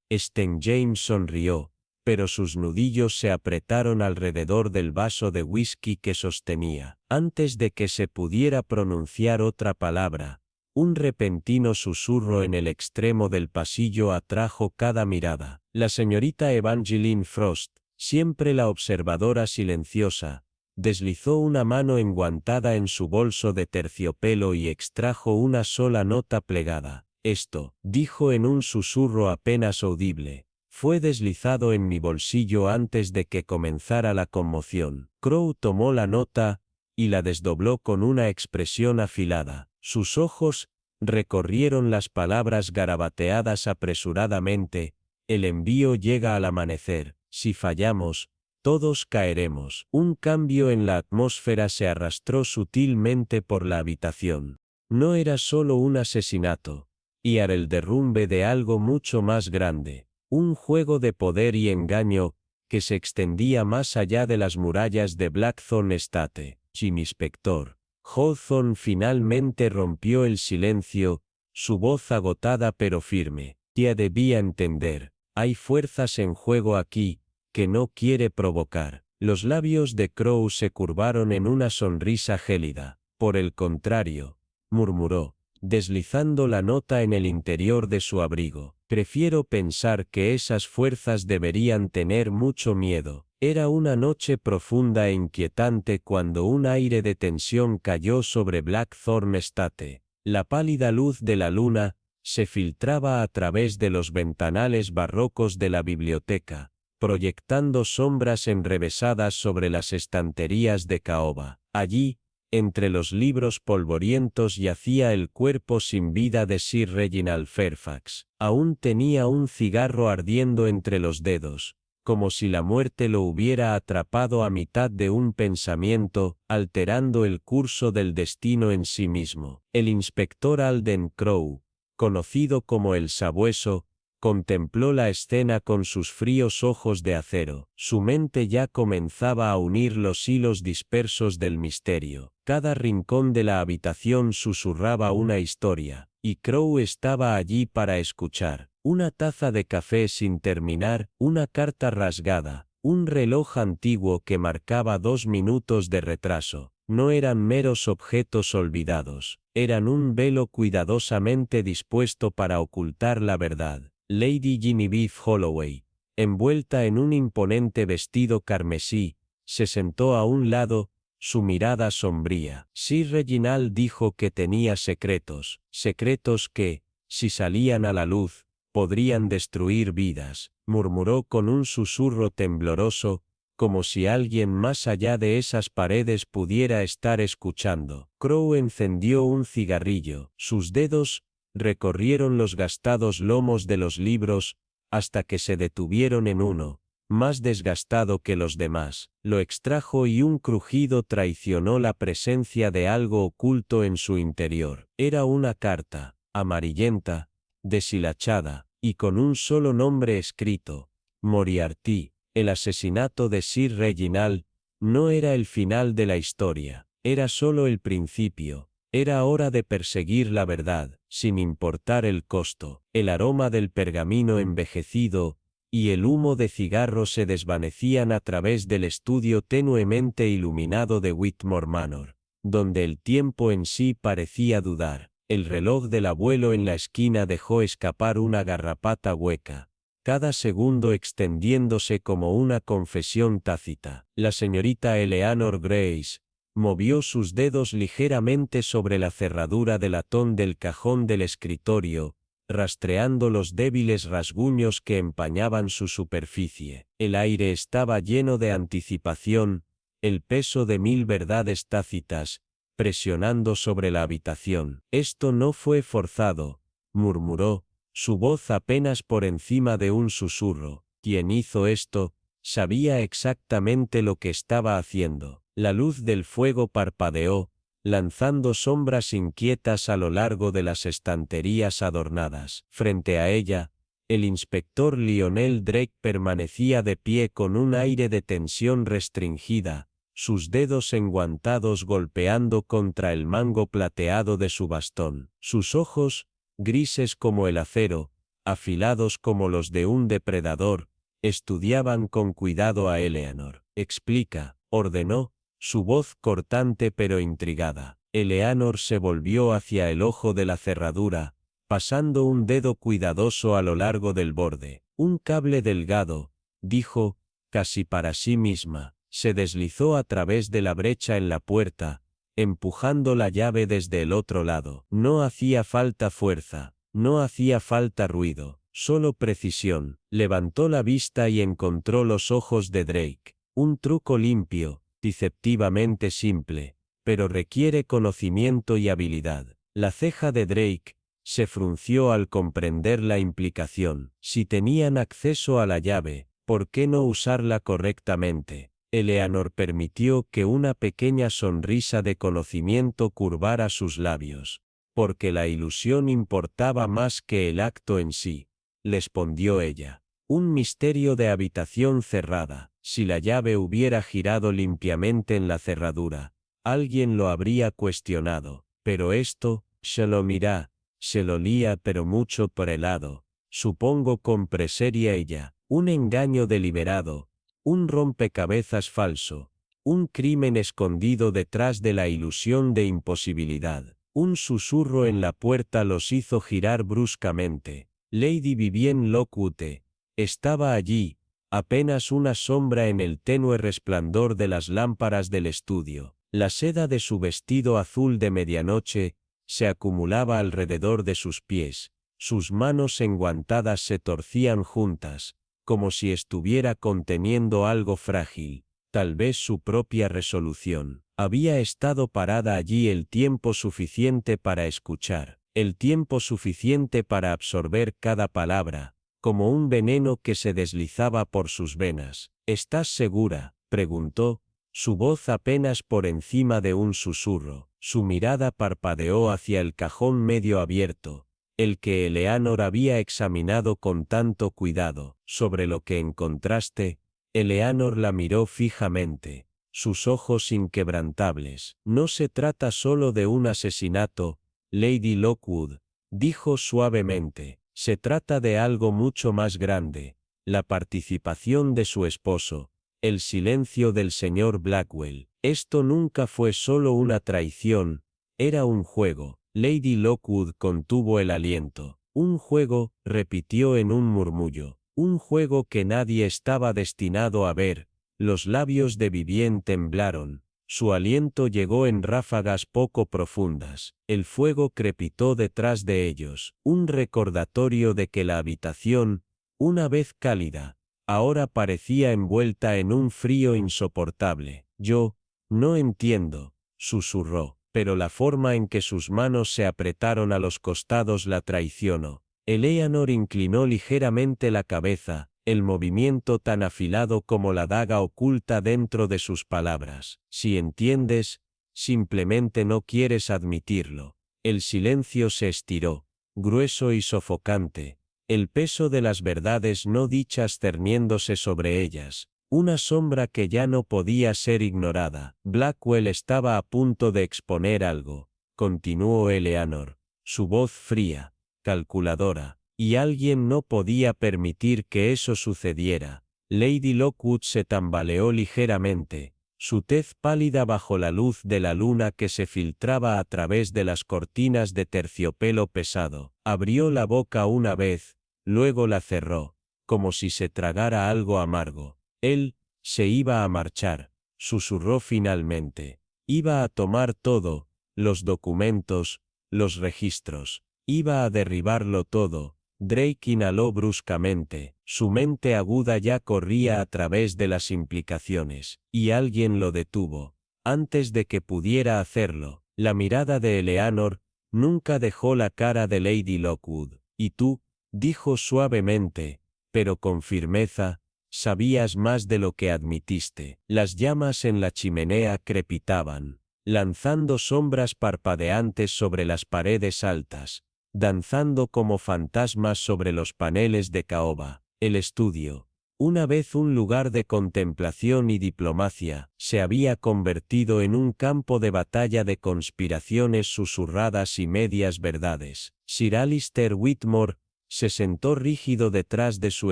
James sonrió, pero sus nudillos se apretaron alrededor del vaso de whisky que sostenía. Antes de que se pudiera pronunciar otra palabra, un repentino susurro en el extremo del pasillo atrajo cada mirada. La señorita Evangeline Frost, siempre la observadora silenciosa, deslizó una mano enguantada en su bolso de terciopelo y extrajo una sola nota plegada. Esto, dijo en un susurro apenas audible, fue deslizado en mi bolsillo antes de que comenzara la conmoción. Crow tomó la nota y la desdobló con una expresión afilada. Sus ojos recorrieron las palabras garabateadas apresuradamente. El envío llega al amanecer. Si fallamos, todos caeremos. Un cambio en la atmósfera se arrastró sutilmente por la habitación. No era solo un asesinato, y era el derrumbe de algo mucho más grande, un juego de poder y engaño que se extendía más allá de las murallas de Blackthorn Estate. Jim Inspector Hawthorne finalmente rompió el silencio, su voz agotada pero firme. Ya debía entender, hay fuerzas en juego aquí, que no quiere provocar. Los labios de Crow se curvaron en una sonrisa gélida. Por el contrario, murmuró, deslizando la nota en el interior de su abrigo. Prefiero pensar que esas fuerzas deberían tener mucho miedo. Era una noche profunda e inquietante cuando un aire de tensión cayó sobre Blackthorn Estate. La pálida luz de la luna se filtraba a través de los ventanales barrocos de la biblioteca, proyectando sombras enrevesadas sobre las estanterías de caoba. Allí, entre los libros polvorientos yacía el cuerpo sin vida de Sir Reginald Fairfax. Aún tenía un cigarro ardiendo entre los dedos, como si la muerte lo hubiera atrapado a mitad de un pensamiento, alterando el curso del destino en sí mismo. El inspector Alden Crow, conocido como el Sabueso, contempló la escena con sus fríos ojos de acero. Su mente ya comenzaba a unir los hilos dispersos del misterio. Cada rincón de la habitación susurraba una historia, y Crow estaba allí para escuchar. Una taza de café sin terminar, una carta rasgada, un reloj antiguo que marcaba 2 minutos de retraso. No eran meros objetos olvidados, eran un velo cuidadosamente dispuesto para ocultar la verdad. Lady Genevieve Holloway, envuelta en un imponente vestido carmesí, se sentó a un lado, su mirada sombría. Sir Reginald dijo que tenía secretos, secretos que, si salían a la luz, podrían destruir vidas, murmuró con un susurro tembloroso, como si alguien más allá de esas paredes pudiera estar escuchando. Crow encendió un cigarrillo, sus dedos recorrieron los gastados lomos de los libros, hasta que se detuvieron en uno, más desgastado que los demás. Lo extrajo y un crujido traicionó la presencia de algo oculto en su interior. Era una carta, amarillenta, deshilachada, y con un solo nombre escrito, Moriarty. El asesinato de Sir Reginald no era el final de la historia, era solo el principio. Era hora de perseguir la verdad, sin importar el costo. El aroma del pergamino envejecido y el humo de cigarro se desvanecían a través del estudio tenuemente iluminado de Whitmore Manor, donde el tiempo en sí parecía dudar. El reloj del abuelo en la esquina dejó escapar una garrapata hueca, cada segundo extendiéndose como una confesión tácita. La señorita Eleanor Grace movió sus dedos ligeramente sobre la cerradura de latón del cajón del escritorio, rastreando los débiles rasguños que empañaban su superficie. El aire estaba lleno de anticipación, el peso de 1000 verdades tácitas, presionando sobre la habitación. Esto no fue forzado, murmuró, su voz apenas por encima de un susurro. Quien hizo esto, sabía exactamente lo que estaba haciendo. La luz del fuego parpadeó, lanzando sombras inquietas a lo largo de las estanterías adornadas. Frente a ella, el inspector Lionel Drake permanecía de pie con un aire de tensión restringida, sus dedos enguantados golpeando contra el mango plateado de su bastón, sus ojos, grises como el acero, afilados como los de un depredador, estudiaban con cuidado a Eleanor. Explica, ordenó, su voz cortante pero intrigada. Eleanor se volvió hacia el ojo de la cerradura, pasando un dedo cuidadoso a lo largo del borde. Un cable delgado, dijo, casi para sí misma, se deslizó a través de la brecha en la puerta, empujando la llave desde el otro lado. No hacía falta fuerza, no hacía falta ruido, solo precisión. Levantó la vista y encontró los ojos de Drake. Un truco limpio, deceptivamente simple, pero requiere conocimiento y habilidad. La ceja de Drake se frunció al comprender la implicación. Si tenían acceso a la llave, ¿por qué no usarla correctamente? Eleanor permitió que una pequeña sonrisa de conocimiento curvara sus labios. Porque la ilusión importaba más que el acto en sí, respondió ella. Un misterio de habitación cerrada. Si la llave hubiera girado limpiamente en la cerradura, alguien lo habría cuestionado. Pero esto, se lo mira, se lo lía pero mucho por el lado. Supongo compresaría ella. Un engaño deliberado. Un rompecabezas falso. Un crimen escondido detrás de la ilusión de imposibilidad. Un susurro en la puerta los hizo girar bruscamente. Lady Vivienne Lockwood estaba allí, apenas una sombra en el tenue resplandor de las lámparas del estudio. La seda de su vestido azul de medianoche se acumulaba alrededor de sus pies. Sus manos enguantadas se torcían juntas, como si estuviera conteniendo algo frágil, tal vez su propia resolución. Había estado parada allí el tiempo suficiente para escuchar, el tiempo suficiente para absorber cada palabra, como un veneno que se deslizaba por sus venas. ¿Estás segura?, preguntó, su voz apenas por encima de un susurro. Su mirada parpadeó hacia el cajón medio abierto, el que Eleanor había examinado con tanto cuidado. Sobre lo que encontraste, Eleanor la miró fijamente, sus ojos inquebrantables. No se trata solo de un asesinato, Lady Lockwood, dijo suavemente, se trata de algo mucho más grande, la participación de su esposo, el silencio del señor Blackwell. Esto nunca fue solo una traición, era un juego. Lady Lockwood contuvo el aliento. Un juego, repitió en un murmullo, un juego que nadie estaba destinado a ver. Los labios de Vivienne temblaron, su aliento llegó en ráfagas poco profundas. El fuego crepitó detrás de ellos, un recordatorio de que la habitación, una vez cálida, ahora parecía envuelta en un frío insoportable. Yo, no entiendo, susurró, pero la forma en que sus manos se apretaron a los costados la traicionó. Eleanor inclinó ligeramente la cabeza, el movimiento tan afilado como la daga oculta dentro de sus palabras. Si entiendes, simplemente no quieres admitirlo. El silencio se estiró, grueso y sofocante, el peso de las verdades no dichas cerniéndose sobre ellas, una sombra que ya no podía ser ignorada. Blackwell estaba a punto de exponer algo, continuó Eleanor, su voz fría, calculadora, y alguien no podía permitir que eso sucediera. Lady Lockwood se tambaleó ligeramente, su tez pálida bajo la luz de la luna que se filtraba a través de las cortinas de terciopelo pesado. Abrió la boca una vez, luego la cerró, como si se tragara algo amargo. Él se iba a marchar, susurró finalmente. Iba a tomar todo, los documentos, los registros. Iba a derribarlo todo. Drake inhaló bruscamente, su mente aguda ya corría a través de las implicaciones, y alguien lo detuvo. Antes de que pudiera hacerlo, la mirada de Eleanor nunca dejó la cara de Lady Lockwood. Y tú, dijo suavemente, pero con firmeza, sabías más de lo que admitiste. Las llamas en la chimenea crepitaban, lanzando sombras parpadeantes sobre las paredes altas, danzando como fantasmas sobre los paneles de caoba. El estudio, una vez un lugar de contemplación y diplomacia, se había convertido en un campo de batalla de conspiraciones susurradas y medias verdades. Sir Alistair Whitmore se sentó rígido detrás de su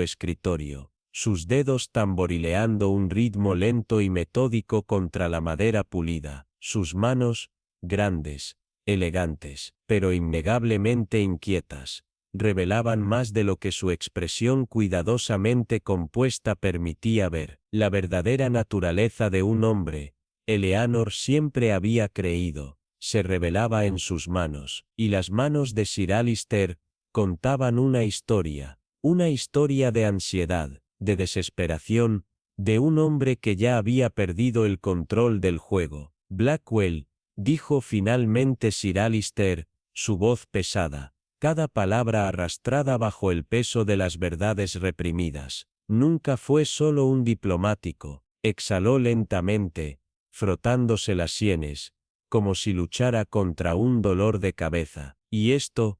escritorio, sus dedos tamborileando un ritmo lento y metódico contra la madera pulida, sus manos, grandes, elegantes, pero innegablemente inquietas, revelaban más de lo que su expresión cuidadosamente compuesta permitía ver. La verdadera naturaleza de un hombre, Eleanor siempre había creído, se revelaba en sus manos, y las manos de Sir Alistair contaban una historia de ansiedad, de desesperación, de un hombre que ya había perdido el control del juego. Blackwell, dijo finalmente Sir Alistair, su voz pesada, cada palabra arrastrada bajo el peso de las verdades reprimidas. Nunca fue solo un diplomático, exhaló lentamente, frotándose las sienes, como si luchara contra un dolor de cabeza. Y esto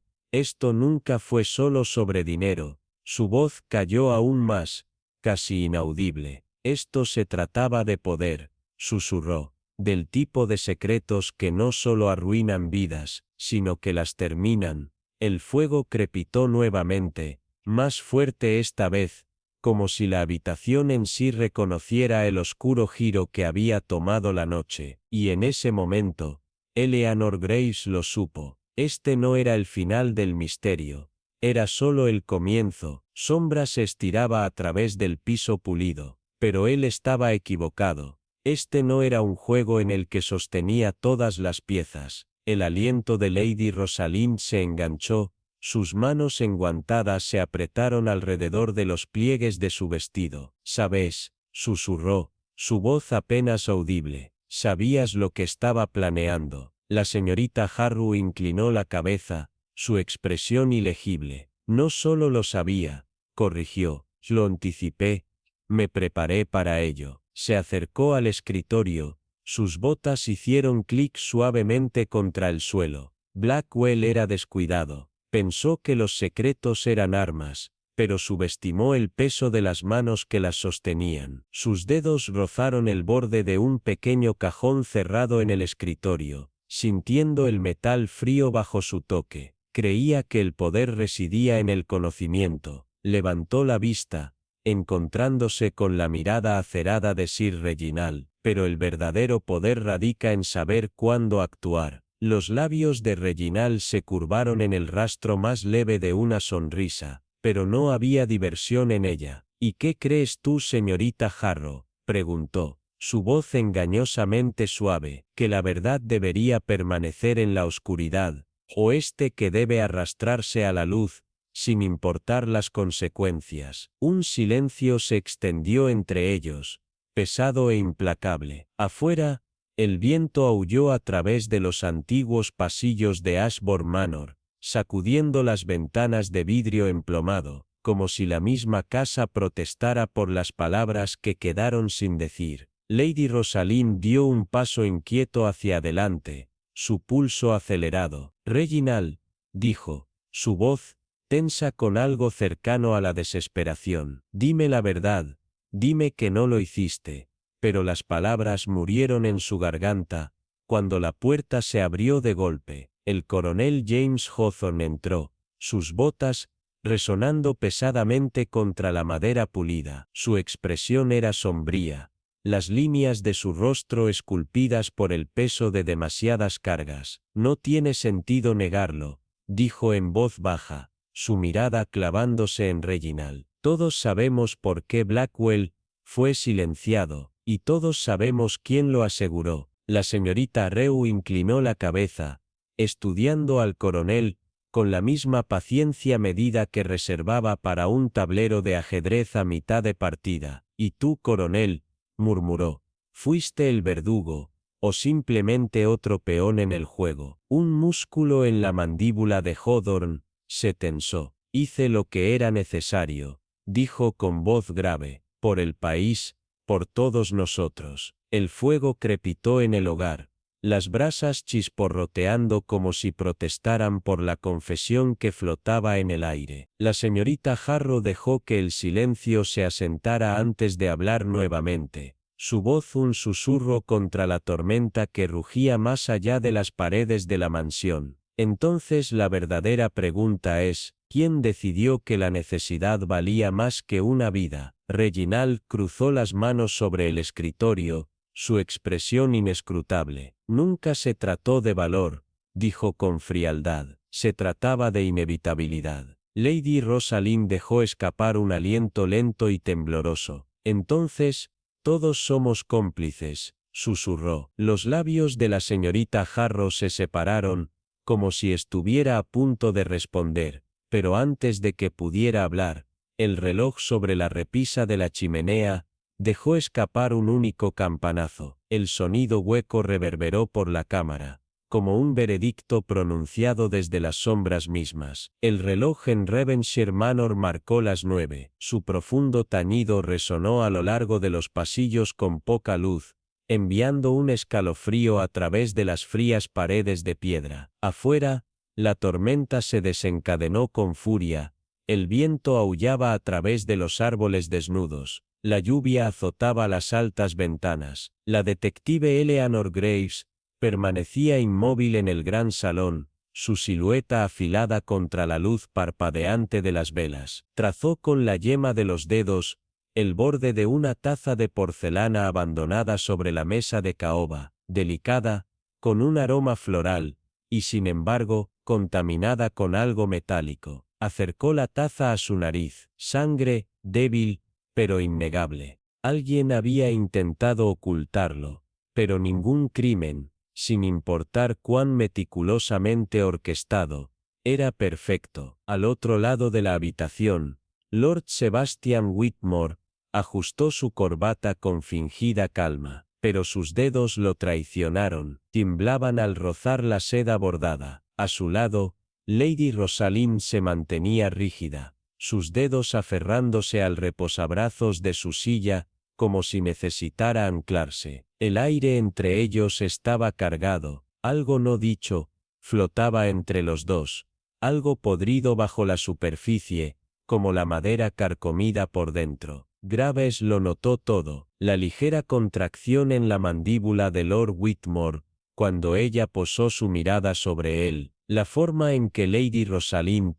nunca fue solo sobre dinero. Su voz cayó aún más, casi inaudible. Esto se trataba de poder, susurró, del tipo de secretos que no solo arruinan vidas, sino que las terminan. El fuego crepitó nuevamente, más fuerte esta vez, como si la habitación en sí reconociera el oscuro giro que había tomado la noche, y en ese momento, Eleanor Grace lo supo. Este no era el final del misterio, era solo el comienzo. Sombra se estiraba a través del piso pulido, pero él estaba equivocado. Este no era un juego en el que sostenía todas las piezas. El aliento de Lady Rosalind se enganchó, sus manos enguantadas se apretaron alrededor de los pliegues de su vestido. «¿Sabes?», susurró, su voz apenas audible. «¿Sabías lo que estaba planeando?». La señorita Harrow inclinó la cabeza, su expresión ilegible. «No solo lo sabía», corrigió, «lo anticipé, me preparé para ello». Se acercó al escritorio, sus botas hicieron clic suavemente contra el suelo. Blackwell era descuidado, pensó que los secretos eran armas, pero subestimó el peso de las manos que las sostenían. Sus dedos rozaron el borde de un pequeño cajón cerrado en el escritorio, sintiendo el metal frío bajo su toque. Creía que el poder residía en el conocimiento. Levantó la vista, encontrándose con la mirada acerada de Sir Reginald, pero el verdadero poder radica en saber cuándo actuar. Los labios de Reginald se curvaron en el rastro más leve de una sonrisa, pero no había diversión en ella. «¿Y qué crees tú, señorita Harrow?», preguntó, su voz engañosamente suave, «que la verdad debería permanecer en la oscuridad, o que debe arrastrarse a la luz, sin importar las consecuencias». Un silencio se extendió entre ellos, pesado e implacable. Afuera, el viento aulló a través de los antiguos pasillos de Ashbourne Manor, sacudiendo las ventanas de vidrio emplomado, como si la misma casa protestara por las palabras que quedaron sin decir. Lady Rosalind dio un paso inquieto hacia adelante, su pulso acelerado. «Reginald», dijo, su voz tensa con algo cercano a la desesperación, «dime la verdad, dime que no lo hiciste». Pero las palabras murieron en su garganta, cuando la puerta se abrió de golpe. El coronel James Hawthorne entró, sus botas resonando pesadamente contra la madera pulida. Su expresión era sombría, las líneas de su rostro esculpidas por el peso de demasiadas cargas. «No tiene sentido negarlo», dijo en voz baja, su mirada clavándose en Reginald. «Todos sabemos por qué Blackwell fue silenciado, y todos sabemos quién lo aseguró». La señorita Rew inclinó la cabeza, estudiando al coronel, con la misma paciencia medida que reservaba para un tablero de ajedrez a mitad de partida. «¿Y tú, coronel?», murmuró, «¿fuiste el verdugo, o simplemente otro peón en el juego?». Un músculo en la mandíbula de Hawthorne se tensó. «Hice lo que era necesario», dijo con voz grave, «por el país, por todos nosotros». El fuego crepitó en el hogar. las brasas chisporroteando como si protestaran por la confesión que flotaba en el aire. La señorita Harrow dejó que el silencio se asentara antes de hablar nuevamente, su voz un susurro contra la tormenta que rugía más allá de las paredes de la mansión. Entonces la verdadera pregunta es, ¿quién decidió que la necesidad valía más que una vida? Reginald cruzó las manos sobre el escritorio, su expresión inescrutable. Nunca se trató de valor, dijo con frialdad, se trataba de inevitabilidad. Lady Rosalind dejó escapar un aliento lento y tembloroso. Entonces, todos somos cómplices, susurró. Los labios de la señorita Harrow se separaron, como si estuviera a punto de responder, pero antes de que pudiera hablar, el reloj sobre la repisa de la chimenea dejó escapar un único campanazo. El sonido hueco reverberó por la cámara, como un veredicto pronunciado desde las sombras mismas. El reloj en Devonshire Manor marcó las 9. Su profundo tañido resonó a lo largo de los pasillos con poca luz, enviando un escalofrío a través de las frías paredes de piedra. Afuera, la tormenta se desencadenó con furia, el viento aullaba a través de los árboles desnudos, la lluvia azotaba las altas ventanas. La detective Eleanor Graves permanecía inmóvil en el gran salón, su silueta afilada contra la luz parpadeante de las velas. Trazó con la yema de los dedos el borde de una taza de porcelana abandonada sobre la mesa de caoba, delicada, con un aroma floral, y sin embargo, contaminada con algo metálico. Acercó la taza a su nariz. Sangre, débil, pero innegable. Alguien había intentado ocultarlo, pero ningún crimen, sin importar cuán meticulosamente orquestado, era perfecto. Al otro lado de la habitación, Lord Sebastian Whitmore ajustó su corbata con fingida calma, pero sus dedos lo traicionaron, temblaban al rozar la seda bordada. A su lado, Lady Rosalind se mantenía rígida, sus dedos aferrándose al reposabrazos de su silla, como si necesitara anclarse. El aire entre ellos estaba cargado, algo no dicho, flotaba entre los dos, algo podrido bajo la superficie, como la madera carcomida por dentro. Graves lo notó todo, la ligera contracción en la mandíbula de Lord Whitmore, cuando ella posó su mirada sobre él, la forma en que Lady Rosalind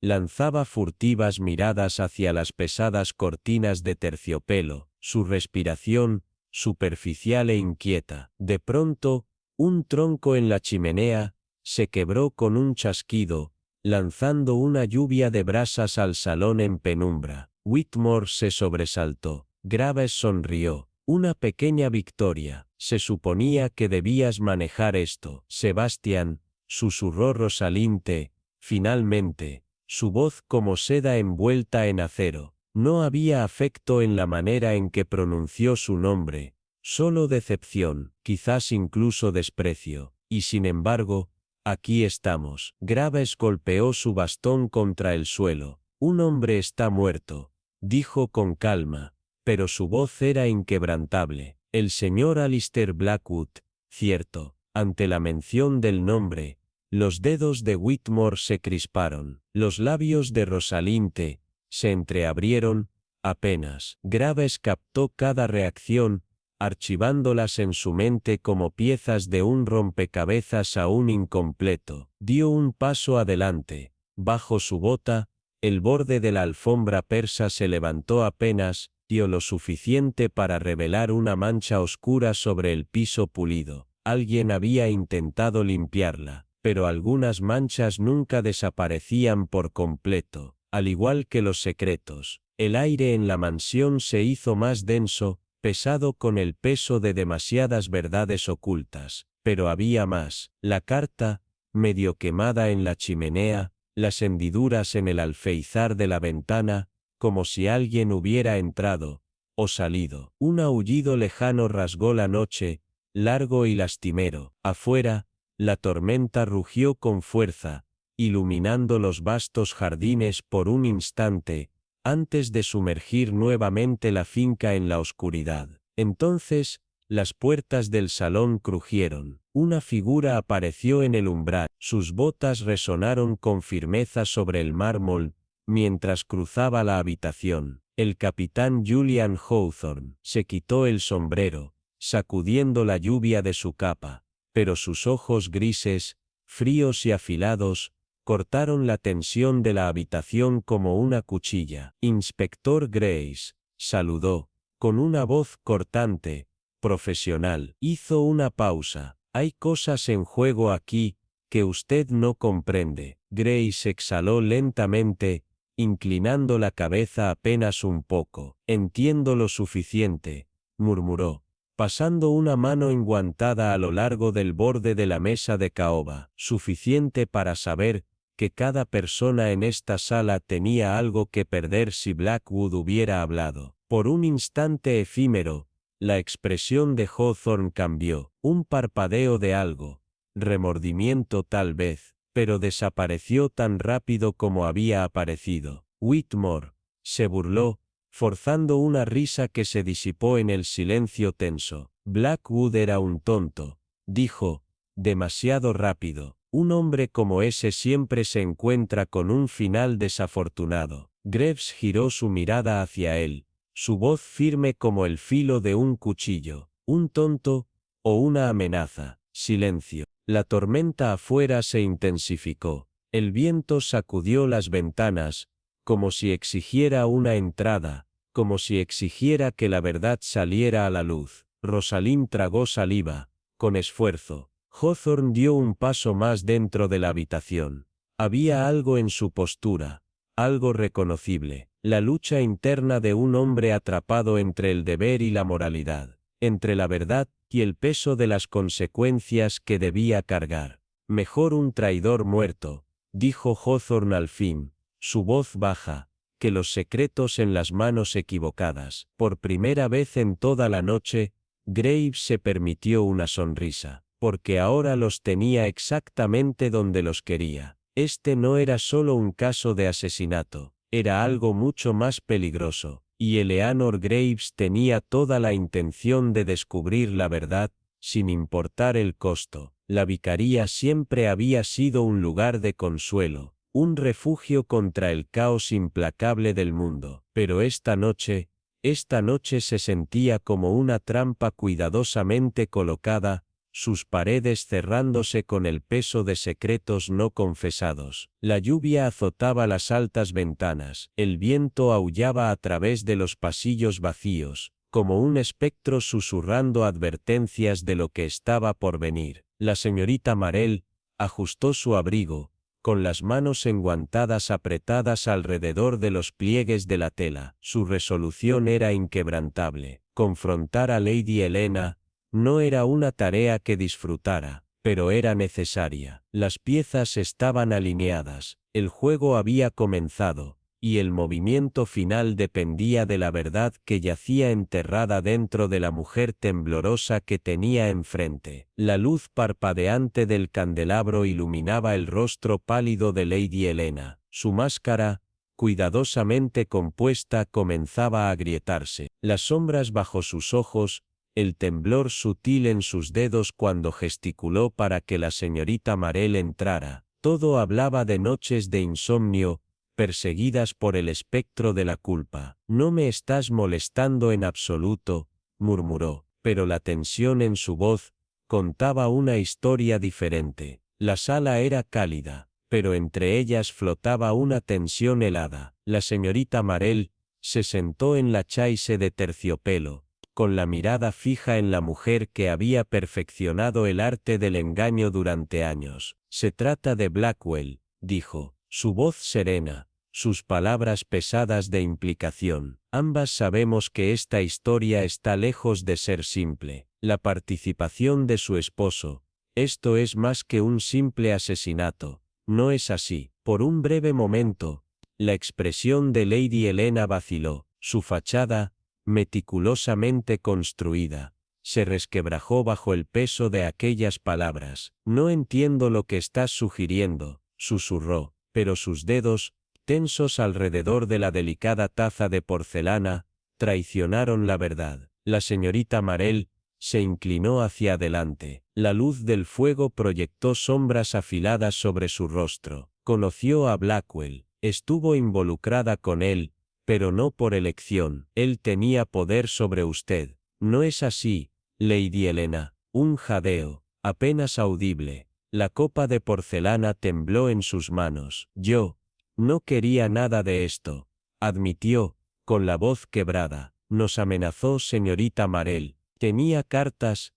lanzaba furtivas miradas hacia las pesadas cortinas de terciopelo, su respiración, superficial e inquieta. De pronto, un tronco en la chimenea se quebró con un chasquido, lanzando una lluvia de brasas al salón en penumbra. Whitmore se sobresaltó. Graves sonrió. Una pequeña victoria. Se suponía que debías manejar esto. Sebastián, susurró Rosalind, finalmente, su voz como seda envuelta en acero. No había afecto en la manera en que pronunció su nombre, solo decepción, quizás incluso desprecio. Y sin embargo, aquí estamos. Graves golpeó su bastón contra el suelo. Un hombre está muerto, dijo con calma, pero su voz era inquebrantable. El señor Alistair Blackwood, cierto. Ante la mención del nombre, los dedos de Whitmore se crisparon. Los labios de Rosalind se entreabrieron, apenas. Graves captó cada reacción, archivándolas en su mente como piezas de un rompecabezas aún incompleto. Dio un paso adelante. Bajo su bota, el borde de la alfombra persa se levantó apenas, dio lo suficiente para revelar una mancha oscura sobre el piso pulido. Alguien había intentado limpiarla, pero algunas manchas nunca desaparecían por completo. Al igual que los secretos, el aire en la mansión se hizo más denso, pesado con el peso de demasiadas verdades ocultas. Pero había más. La carta, medio quemada en la chimenea, las hendiduras en el alféizar de la ventana, como si alguien hubiera entrado o salido. Un aullido lejano rasgó la noche, largo y lastimero. Afuera, la tormenta rugió con fuerza, iluminando los vastos jardines por un instante, antes de sumergir nuevamente la finca en la oscuridad. Entonces, Las puertas del salón crujieron. Una figura apareció en el umbral. Sus botas resonaron con firmeza sobre el mármol, mientras cruzaba la habitación. El capitán Julian Hawthorne se quitó el sombrero, sacudiendo la lluvia de su capa, pero sus ojos grises, fríos y afilados, cortaron la tensión de la habitación como una cuchilla. Inspector Grace, saludó, con una voz cortante, profesional. Hizo una pausa. Hay cosas en juego aquí, que usted no comprende. Grace exhaló lentamente, inclinando la cabeza apenas un poco. Entiendo lo suficiente, murmuró, pasando una mano enguantada a lo largo del borde de la mesa de caoba. Suficiente para saber que cada persona en esta sala tenía algo que perder si Blackwood hubiera hablado. Por un instante efímero, la expresión de Hawthorne cambió. Un parpadeo de algo, remordimiento tal vez, pero desapareció tan rápido como había aparecido. Whitmore se burló, forzando una risa que se disipó en el silencio tenso. Blackwood era un tonto, dijo, demasiado rápido. Un hombre como ese siempre se encuentra con un final desafortunado. Graves giró su mirada hacia él, su voz firme como el filo de un cuchillo. ¿Un tonto o una amenaza? Silencio. La tormenta afuera se intensificó. El viento sacudió las ventanas, como si exigiera una entrada, como si exigiera que la verdad saliera a la luz. Rosalind tragó saliva, con esfuerzo. Hawthorne dio un paso más dentro de la habitación. Había algo en su postura, algo reconocible, la lucha interna de un hombre atrapado entre el deber y la moralidad, entre la verdad y el peso de las consecuencias que debía cargar. Mejor un traidor muerto, dijo Hawthorne al fin, su voz baja, que los secretos en las manos equivocadas. Por primera vez en toda la noche, Graves se permitió una sonrisa, porque ahora los tenía exactamente donde los quería. Este no era solo un caso de asesinato, era algo mucho más peligroso, y Eleanor Graves tenía toda la intención de descubrir la verdad, sin importar el costo. La vicaría siempre había sido un lugar de consuelo, un refugio contra el caos implacable del mundo, pero esta noche se sentía como una trampa cuidadosamente colocada, sus paredes cerrándose con el peso de secretos no confesados. La lluvia azotaba las altas ventanas, el viento aullaba a través de los pasillos vacíos, como un espectro susurrando advertencias de lo que estaba por venir. La señorita Marell ajustó su abrigo, con las manos enguantadas apretadas alrededor de los pliegues de la tela. Su resolución era inquebrantable. Confrontar a Lady Helena no era una tarea que disfrutara, pero era necesaria. Las piezas estaban alineadas, el juego había comenzado, y el movimiento final dependía de la verdad que yacía enterrada dentro de la mujer temblorosa que tenía enfrente. La luz parpadeante del candelabro iluminaba el rostro pálido de Lady Helena. Su máscara, cuidadosamente compuesta, comenzaba a agrietarse. Las sombras bajo sus ojos, el temblor sutil en sus dedos cuando gesticuló para que la señorita Marell entrara. Todo hablaba de noches de insomnio, perseguidas por el espectro de la culpa. No me estás molestando en absoluto, murmuró, pero la tensión en su voz contaba una historia diferente. La sala era cálida, pero entre ellas flotaba una tensión helada. La señorita Marell se sentó en la chaise de terciopelo, con la mirada fija en la mujer que había perfeccionado el arte del engaño durante años. Se trata de Blackwell, dijo, su voz serena, sus palabras pesadas de implicación. Ambas sabemos que esta historia está lejos de ser simple. La participación de su esposo, esto es más que un simple asesinato, no es así. Por un breve momento, la expresión de Lady Helena vaciló, su fachada, meticulosamente construida, se resquebrajó bajo el peso de aquellas palabras. No entiendo lo que estás sugiriendo, susurró, pero sus dedos, tensos alrededor de la delicada taza de porcelana, traicionaron la verdad. La señorita Marell se inclinó hacia adelante. La luz del fuego proyectó sombras afiladas sobre su rostro. Conoció a Blackwell, estuvo involucrada con él, pero no por elección. Él tenía poder sobre usted. ¿No es así, Lady Helena? Un jadeo, apenas audible. La copa de porcelana tembló en sus manos. Yo no quería nada de esto, admitió, con la voz quebrada. Nos amenazó señorita Marell. Tenía cartas,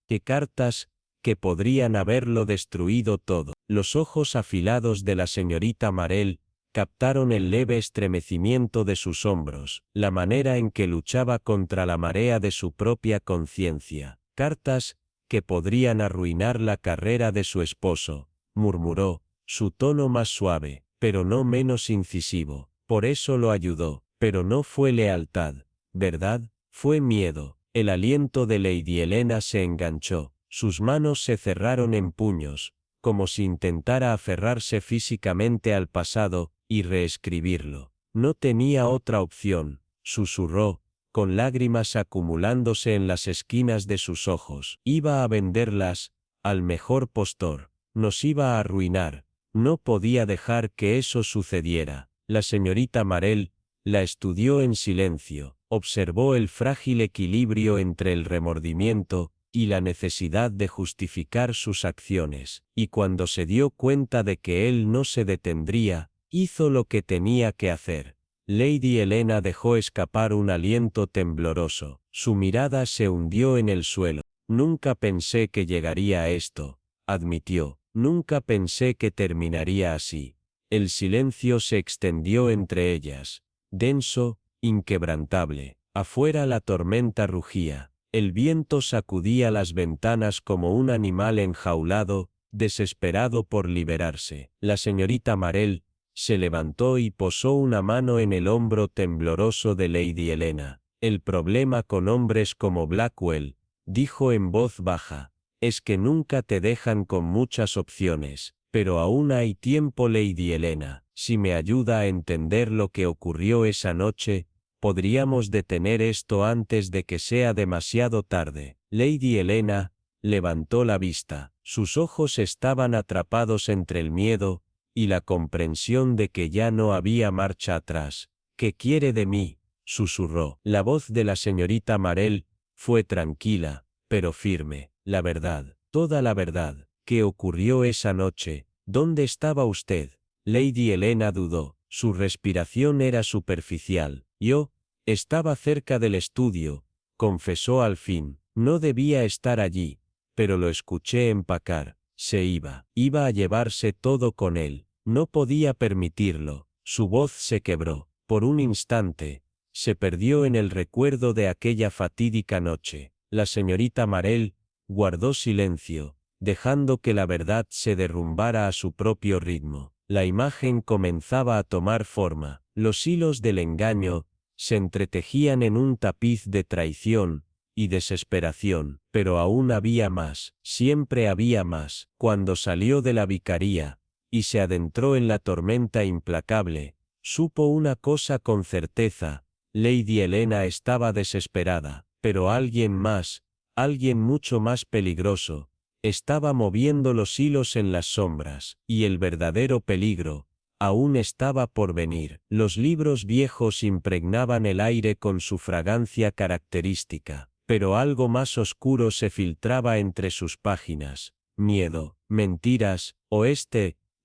que podrían haberlo destruido todo. Los ojos afilados de la señorita Marell captaron el leve estremecimiento de sus hombros, la manera en que luchaba contra la marea de su propia conciencia. Cartas que podrían arruinar la carrera de su esposo, murmuró, su tono más suave, pero no menos incisivo. Por eso lo ayudó, pero no fue lealtad, ¿verdad? Fue miedo. El aliento de Lady Helena se enganchó, sus manos se cerraron en puños, como si intentara aferrarse físicamente al pasado y reescribirlo. No tenía otra opción, susurró, con lágrimas acumulándose en las esquinas de sus ojos. Iba a venderlas al mejor postor, nos iba a arruinar. No podía dejar que eso sucediera. La señorita Marell la estudió en silencio, observó el frágil equilibrio entre el remordimiento y la necesidad de justificar sus acciones, y cuando se dio cuenta de que él no se detendría, hizo lo que tenía que hacer. Lady Helena dejó escapar un aliento tembloroso, su mirada se hundió en el suelo. Nunca pensé que llegaría a esto, admitió, nunca pensé que terminaría así. El silencio se extendió entre ellas, denso, inquebrantable. Afuera la tormenta rugía, el viento sacudía las ventanas como un animal enjaulado, desesperado por liberarse. La señorita Marell se levantó y posó una mano en el hombro tembloroso de Lady Helena. El problema con hombres como Blackwell, dijo en voz baja, es que nunca te dejan con muchas opciones, pero aún hay tiempo. Lady Helena, si me ayuda a entender lo que ocurrió esa noche, podríamos detener esto antes de que sea demasiado tarde. Lady Helena levantó la vista, sus ojos estaban atrapados entre el miedo y la comprensión de que ya no había marcha atrás. ¿Qué quiere de mí?, susurró. La voz de la señorita Marell fue tranquila, pero firme. La verdad, toda la verdad. ¿Qué ocurrió esa noche? ¿Dónde estaba usted? Lady Helena dudó. Su respiración era superficial. Yo estaba cerca del estudio, confesó al fin. No debía estar allí, pero lo escuché empacar. Se iba a llevarse todo con él. No podía permitirlo. Su voz se quebró. Por un instante, se perdió en el recuerdo de aquella fatídica noche. La señorita Marell guardó silencio, dejando que la verdad se derrumbara a su propio ritmo. La imagen comenzaba a tomar forma. Los hilos del engaño se entretejían en un tapiz de traición y desesperación, pero aún había más, siempre había más. Cuando salió de la vicaría y se adentró en la tormenta implacable, supo una cosa con certeza: Lady Helena estaba desesperada, pero alguien más, alguien mucho más peligroso, estaba moviendo los hilos en las sombras, y el verdadero peligro aún estaba por venir. Los libros viejos impregnaban el aire con su fragancia característica, pero algo más oscuro se filtraba entre sus páginas: miedo, mentiras,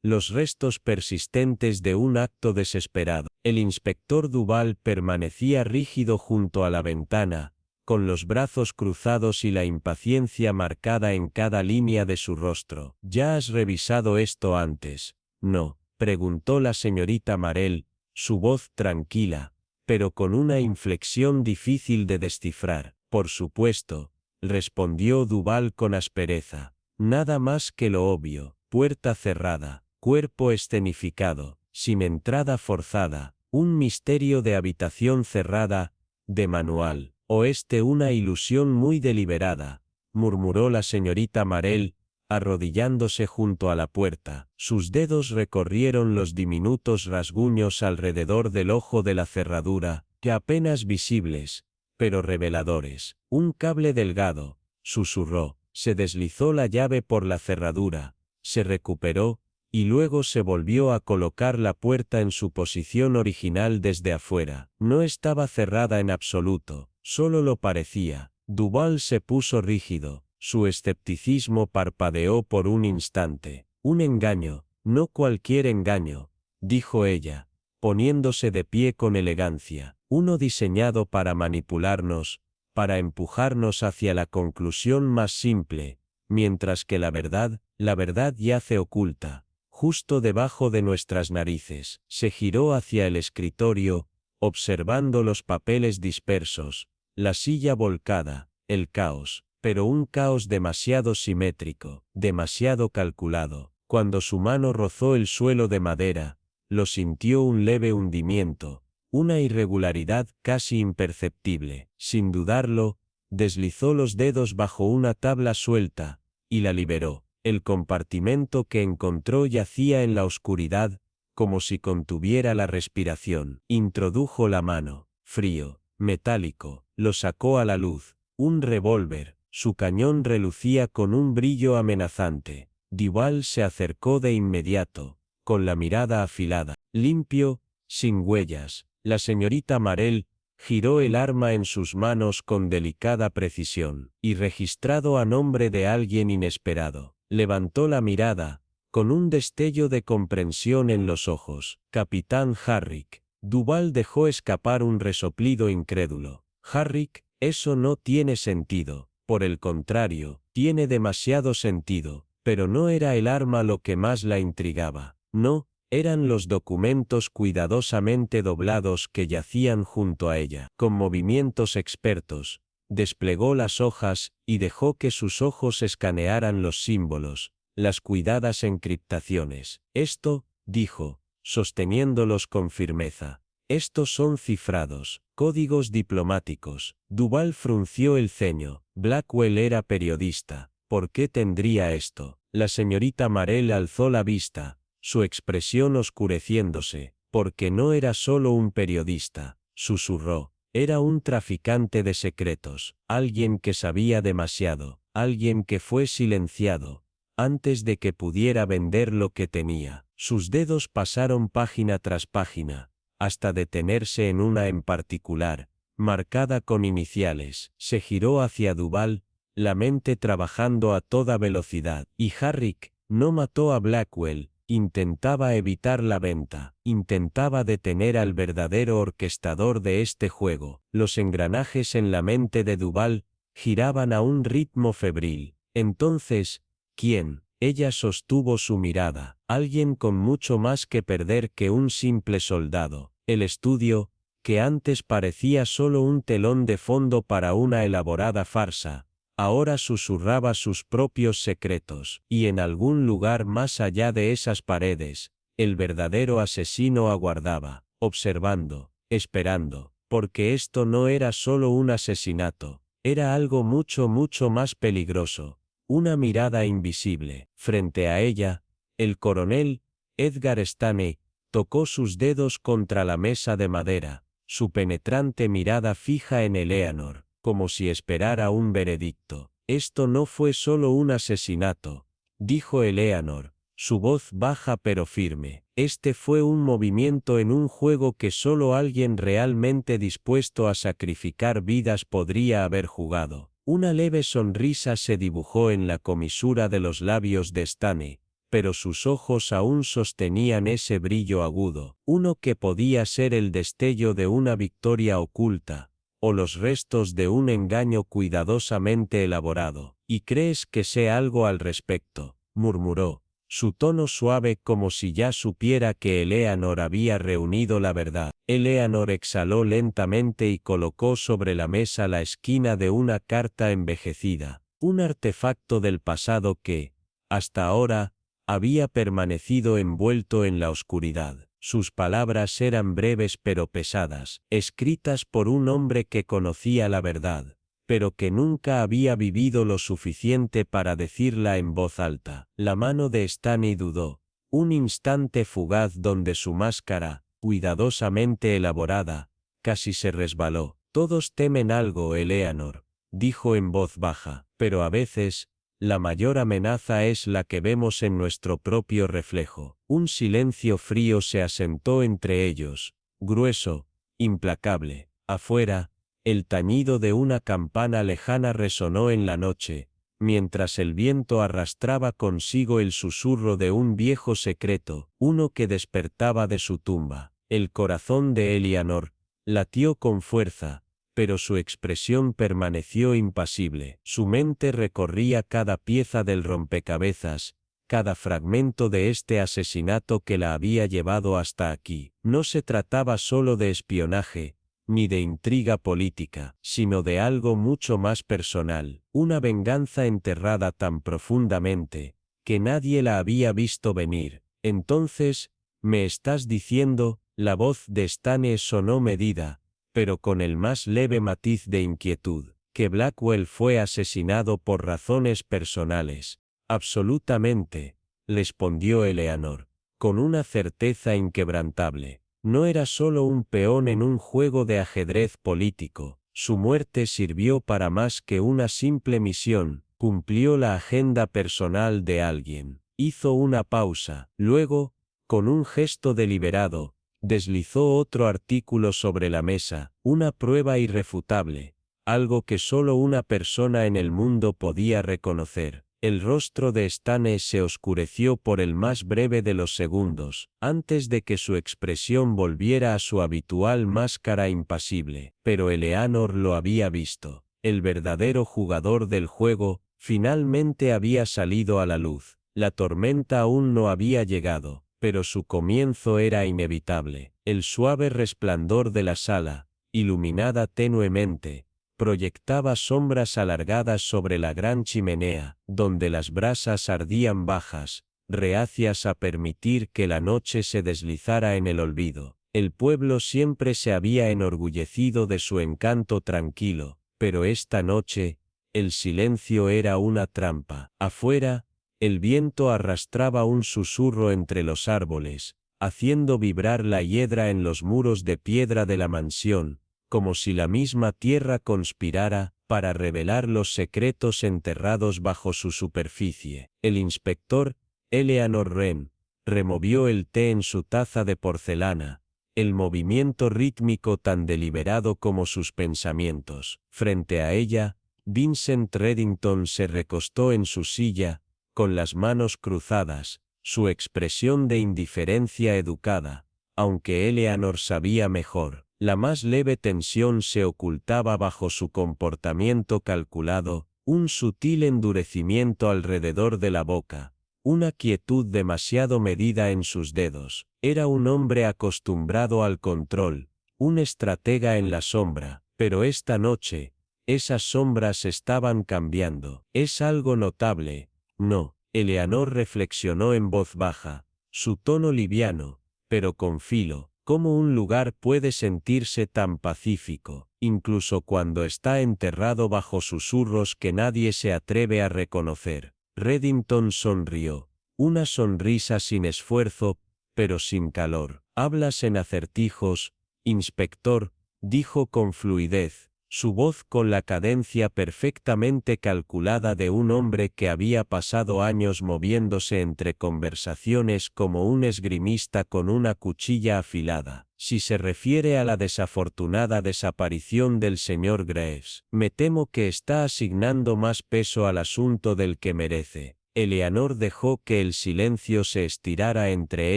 los restos persistentes de un acto desesperado. El inspector Duval permanecía rígido junto a la ventana, con los brazos cruzados y la impaciencia marcada en cada línea de su rostro. ¿Ya has revisado esto antes? No, preguntó la señorita Marell, su voz tranquila, pero con una inflexión difícil de descifrar. Por supuesto, respondió Duval con aspereza. Nada más que lo obvio: puerta cerrada, cuerpo escenificado, sin entrada forzada, un misterio de habitación cerrada, de manual. Una ilusión muy deliberada, murmuró la señorita Marell, arrodillándose junto a la puerta. Sus dedos recorrieron los diminutos rasguños alrededor del ojo de la cerradura, que apenas visibles, pero reveladores. Un cable delgado, susurró. Se deslizó la llave por la cerradura, se recuperó, y luego se volvió a colocar la puerta en su posición original desde afuera. No estaba cerrada en absoluto, solo lo parecía. Duval se puso rígido, su escepticismo parpadeó por un instante. Un engaño, no cualquier engaño, dijo ella, poniéndose de pie con elegancia. Uno diseñado para manipularnos, para empujarnos hacia la conclusión más simple, mientras que la verdad yace oculta, justo debajo de nuestras narices. Se giró hacia el escritorio, observando los papeles dispersos, la silla volcada, el caos, pero un caos demasiado simétrico, demasiado calculado. Cuando su mano rozó el suelo de madera, lo sintió un leve hundimiento, una irregularidad casi imperceptible. Sin dudarlo, deslizó los dedos bajo una tabla suelta, y la liberó. El compartimento que encontró yacía en la oscuridad, como si contuviera la respiración. Introdujo la mano, frío, metálico, lo sacó a la luz. Un revólver, su cañón relucía con un brillo amenazante. Duval se acercó de inmediato, con la mirada afilada. Limpio, sin huellas. La señorita Marell giró el arma en sus manos con delicada precisión, y registrado a nombre de alguien inesperado. Levantó la mirada, con un destello de comprensión en los ojos. Capitán Harrick. Duval dejó escapar un resoplido incrédulo. Harrick, eso no tiene sentido. Por el contrario, tiene demasiado sentido, pero no era el arma lo que más la intrigaba. No, eran los documentos cuidadosamente doblados que yacían junto a ella. Con movimientos expertos, desplegó las hojas y dejó que sus ojos escanearan los símbolos, las cuidadas encriptaciones. Esto, dijo, sosteniéndolos con firmeza. Estos son cifrados, códigos diplomáticos. Duval frunció el ceño. Blackwell era periodista. ¿Por qué tendría esto? La señorita Marell alzó la vista, su expresión oscureciéndose. Porque no era solo un periodista, susurró. Era un traficante de secretos, alguien que sabía demasiado, alguien que fue silenciado, antes de que pudiera vender lo que tenía. Sus dedos pasaron página tras página, hasta detenerse en una en particular, marcada con iniciales. Se giró hacia Duval, la mente trabajando a toda velocidad. Y Harrick no mató a Blackwell, intentaba evitar la venta, intentaba detener al verdadero orquestador de este juego. Los engranajes en la mente de Duval giraban a un ritmo febril. Entonces, ¿quién? Ella sostuvo su mirada. Alguien con mucho más que perder que un simple soldado. El estudio, que antes parecía solo un telón de fondo para una elaborada farsa, ahora susurraba sus propios secretos. Y en algún lugar más allá de esas paredes, el verdadero asesino aguardaba, observando, esperando, porque esto no era solo un asesinato, era algo mucho más peligroso. Una mirada invisible. Frente a ella, el coronel, Edgar Stanley, tocó sus dedos contra la mesa de madera, su penetrante mirada fija en Eleanor, como si esperara un veredicto. Esto no fue solo un asesinato, dijo Eleanor, su voz baja pero firme. Este fue un movimiento en un juego que solo alguien realmente dispuesto a sacrificar vidas podría haber jugado. Una leve sonrisa se dibujó en la comisura de los labios de Stanley, pero sus ojos aún sostenían ese brillo agudo, uno que podía ser el destello de una victoria oculta, o los restos de un engaño cuidadosamente elaborado. ¿Y crees que sé algo al respecto?, murmuró, su tono suave como si ya supiera que Eleanor había reunido la verdad. Eleanor exhaló lentamente y colocó sobre la mesa la esquina de una carta envejecida, un artefacto del pasado que, hasta ahora, había permanecido envuelto en la oscuridad. Sus palabras eran breves pero pesadas, escritas por un hombre que conocía la verdad, pero que nunca había vivido lo suficiente para decirla en voz alta. La mano de Stanley dudó, un instante fugaz donde su máscara, cuidadosamente elaborada, casi se resbaló. Todos temen algo, Eleanor, dijo en voz baja. Pero a veces, la mayor amenaza es la que vemos en nuestro propio reflejo. Un silencio frío se asentó entre ellos, grueso, implacable. Afuera, el tañido de una campana lejana resonó en la noche, mientras el viento arrastraba consigo el susurro de un viejo secreto, uno que despertaba de su tumba. El corazón de Eleanor latió con fuerza, pero su expresión permaneció impasible. Su mente recorría cada pieza del rompecabezas, cada fragmento de este asesinato que la había llevado hasta aquí. No se trataba solo de espionaje, ni de intriga política, sino de algo mucho más personal, una venganza enterrada tan profundamente, que nadie la había visto venir. Entonces, ¿me estás diciendo? La voz de Stane sonó medida, pero con el más leve matiz de inquietud, que Blackwell fue asesinado por razones personales. Absolutamente, respondió Eleanor, con una certeza inquebrantable. No era solo un peón en un juego de ajedrez político, su muerte sirvió para más que una simple misión, cumplió la agenda personal de alguien. Hizo una pausa, luego, con un gesto deliberado, deslizó otro artículo sobre la mesa, una prueba irrefutable, algo que solo una persona en el mundo podía reconocer. El rostro de Stane se oscureció por el más breve de los segundos, antes de que su expresión volviera a su habitual máscara impasible. Pero Eleanor lo había visto. El verdadero jugador del juego, finalmente había salido a la luz. La tormenta aún no había llegado, pero su comienzo era inevitable. El suave resplandor de la sala, iluminada tenuemente, proyectaba sombras alargadas sobre la gran chimenea, donde las brasas ardían bajas, reacias a permitir que la noche se deslizara en el olvido. El pueblo siempre se había enorgullecido de su encanto tranquilo, pero esta noche, el silencio era una trampa. Afuera, el viento arrastraba un susurro entre los árboles, haciendo vibrar la hiedra en los muros de piedra de la mansión, como si la misma tierra conspirara para revelar los secretos enterrados bajo su superficie. El inspector, Eleanor Wren, removió el té en su taza de porcelana, el movimiento rítmico tan deliberado como sus pensamientos. Frente a ella, Vincent Reddington se recostó en su silla, con las manos cruzadas, su expresión de indiferencia educada, aunque Eleanor sabía mejor. La más leve tensión se ocultaba bajo su comportamiento calculado, un sutil endurecimiento alrededor de la boca, una quietud demasiado medida en sus dedos. Era un hombre acostumbrado al control, un estratega en la sombra, pero esta noche, esas sombras estaban cambiando. Es algo notable, ¿no? Eleanor reflexionó en voz baja, su tono liviano, pero con filo. ¿Cómo un lugar puede sentirse tan pacífico, incluso cuando está enterrado bajo susurros que nadie se atreve a reconocer? Reddington sonrió, una sonrisa sin esfuerzo, pero sin calor. «Hablas en acertijos, inspector», dijo con fluidez, su voz con la cadencia perfectamente calculada de un hombre que había pasado años moviéndose entre conversaciones como un esgrimista con una cuchilla afilada. Si se refiere a la desafortunada desaparición del señor Graves, me temo que está asignando más peso al asunto del que merece. Eleanor dejó que el silencio se estirara entre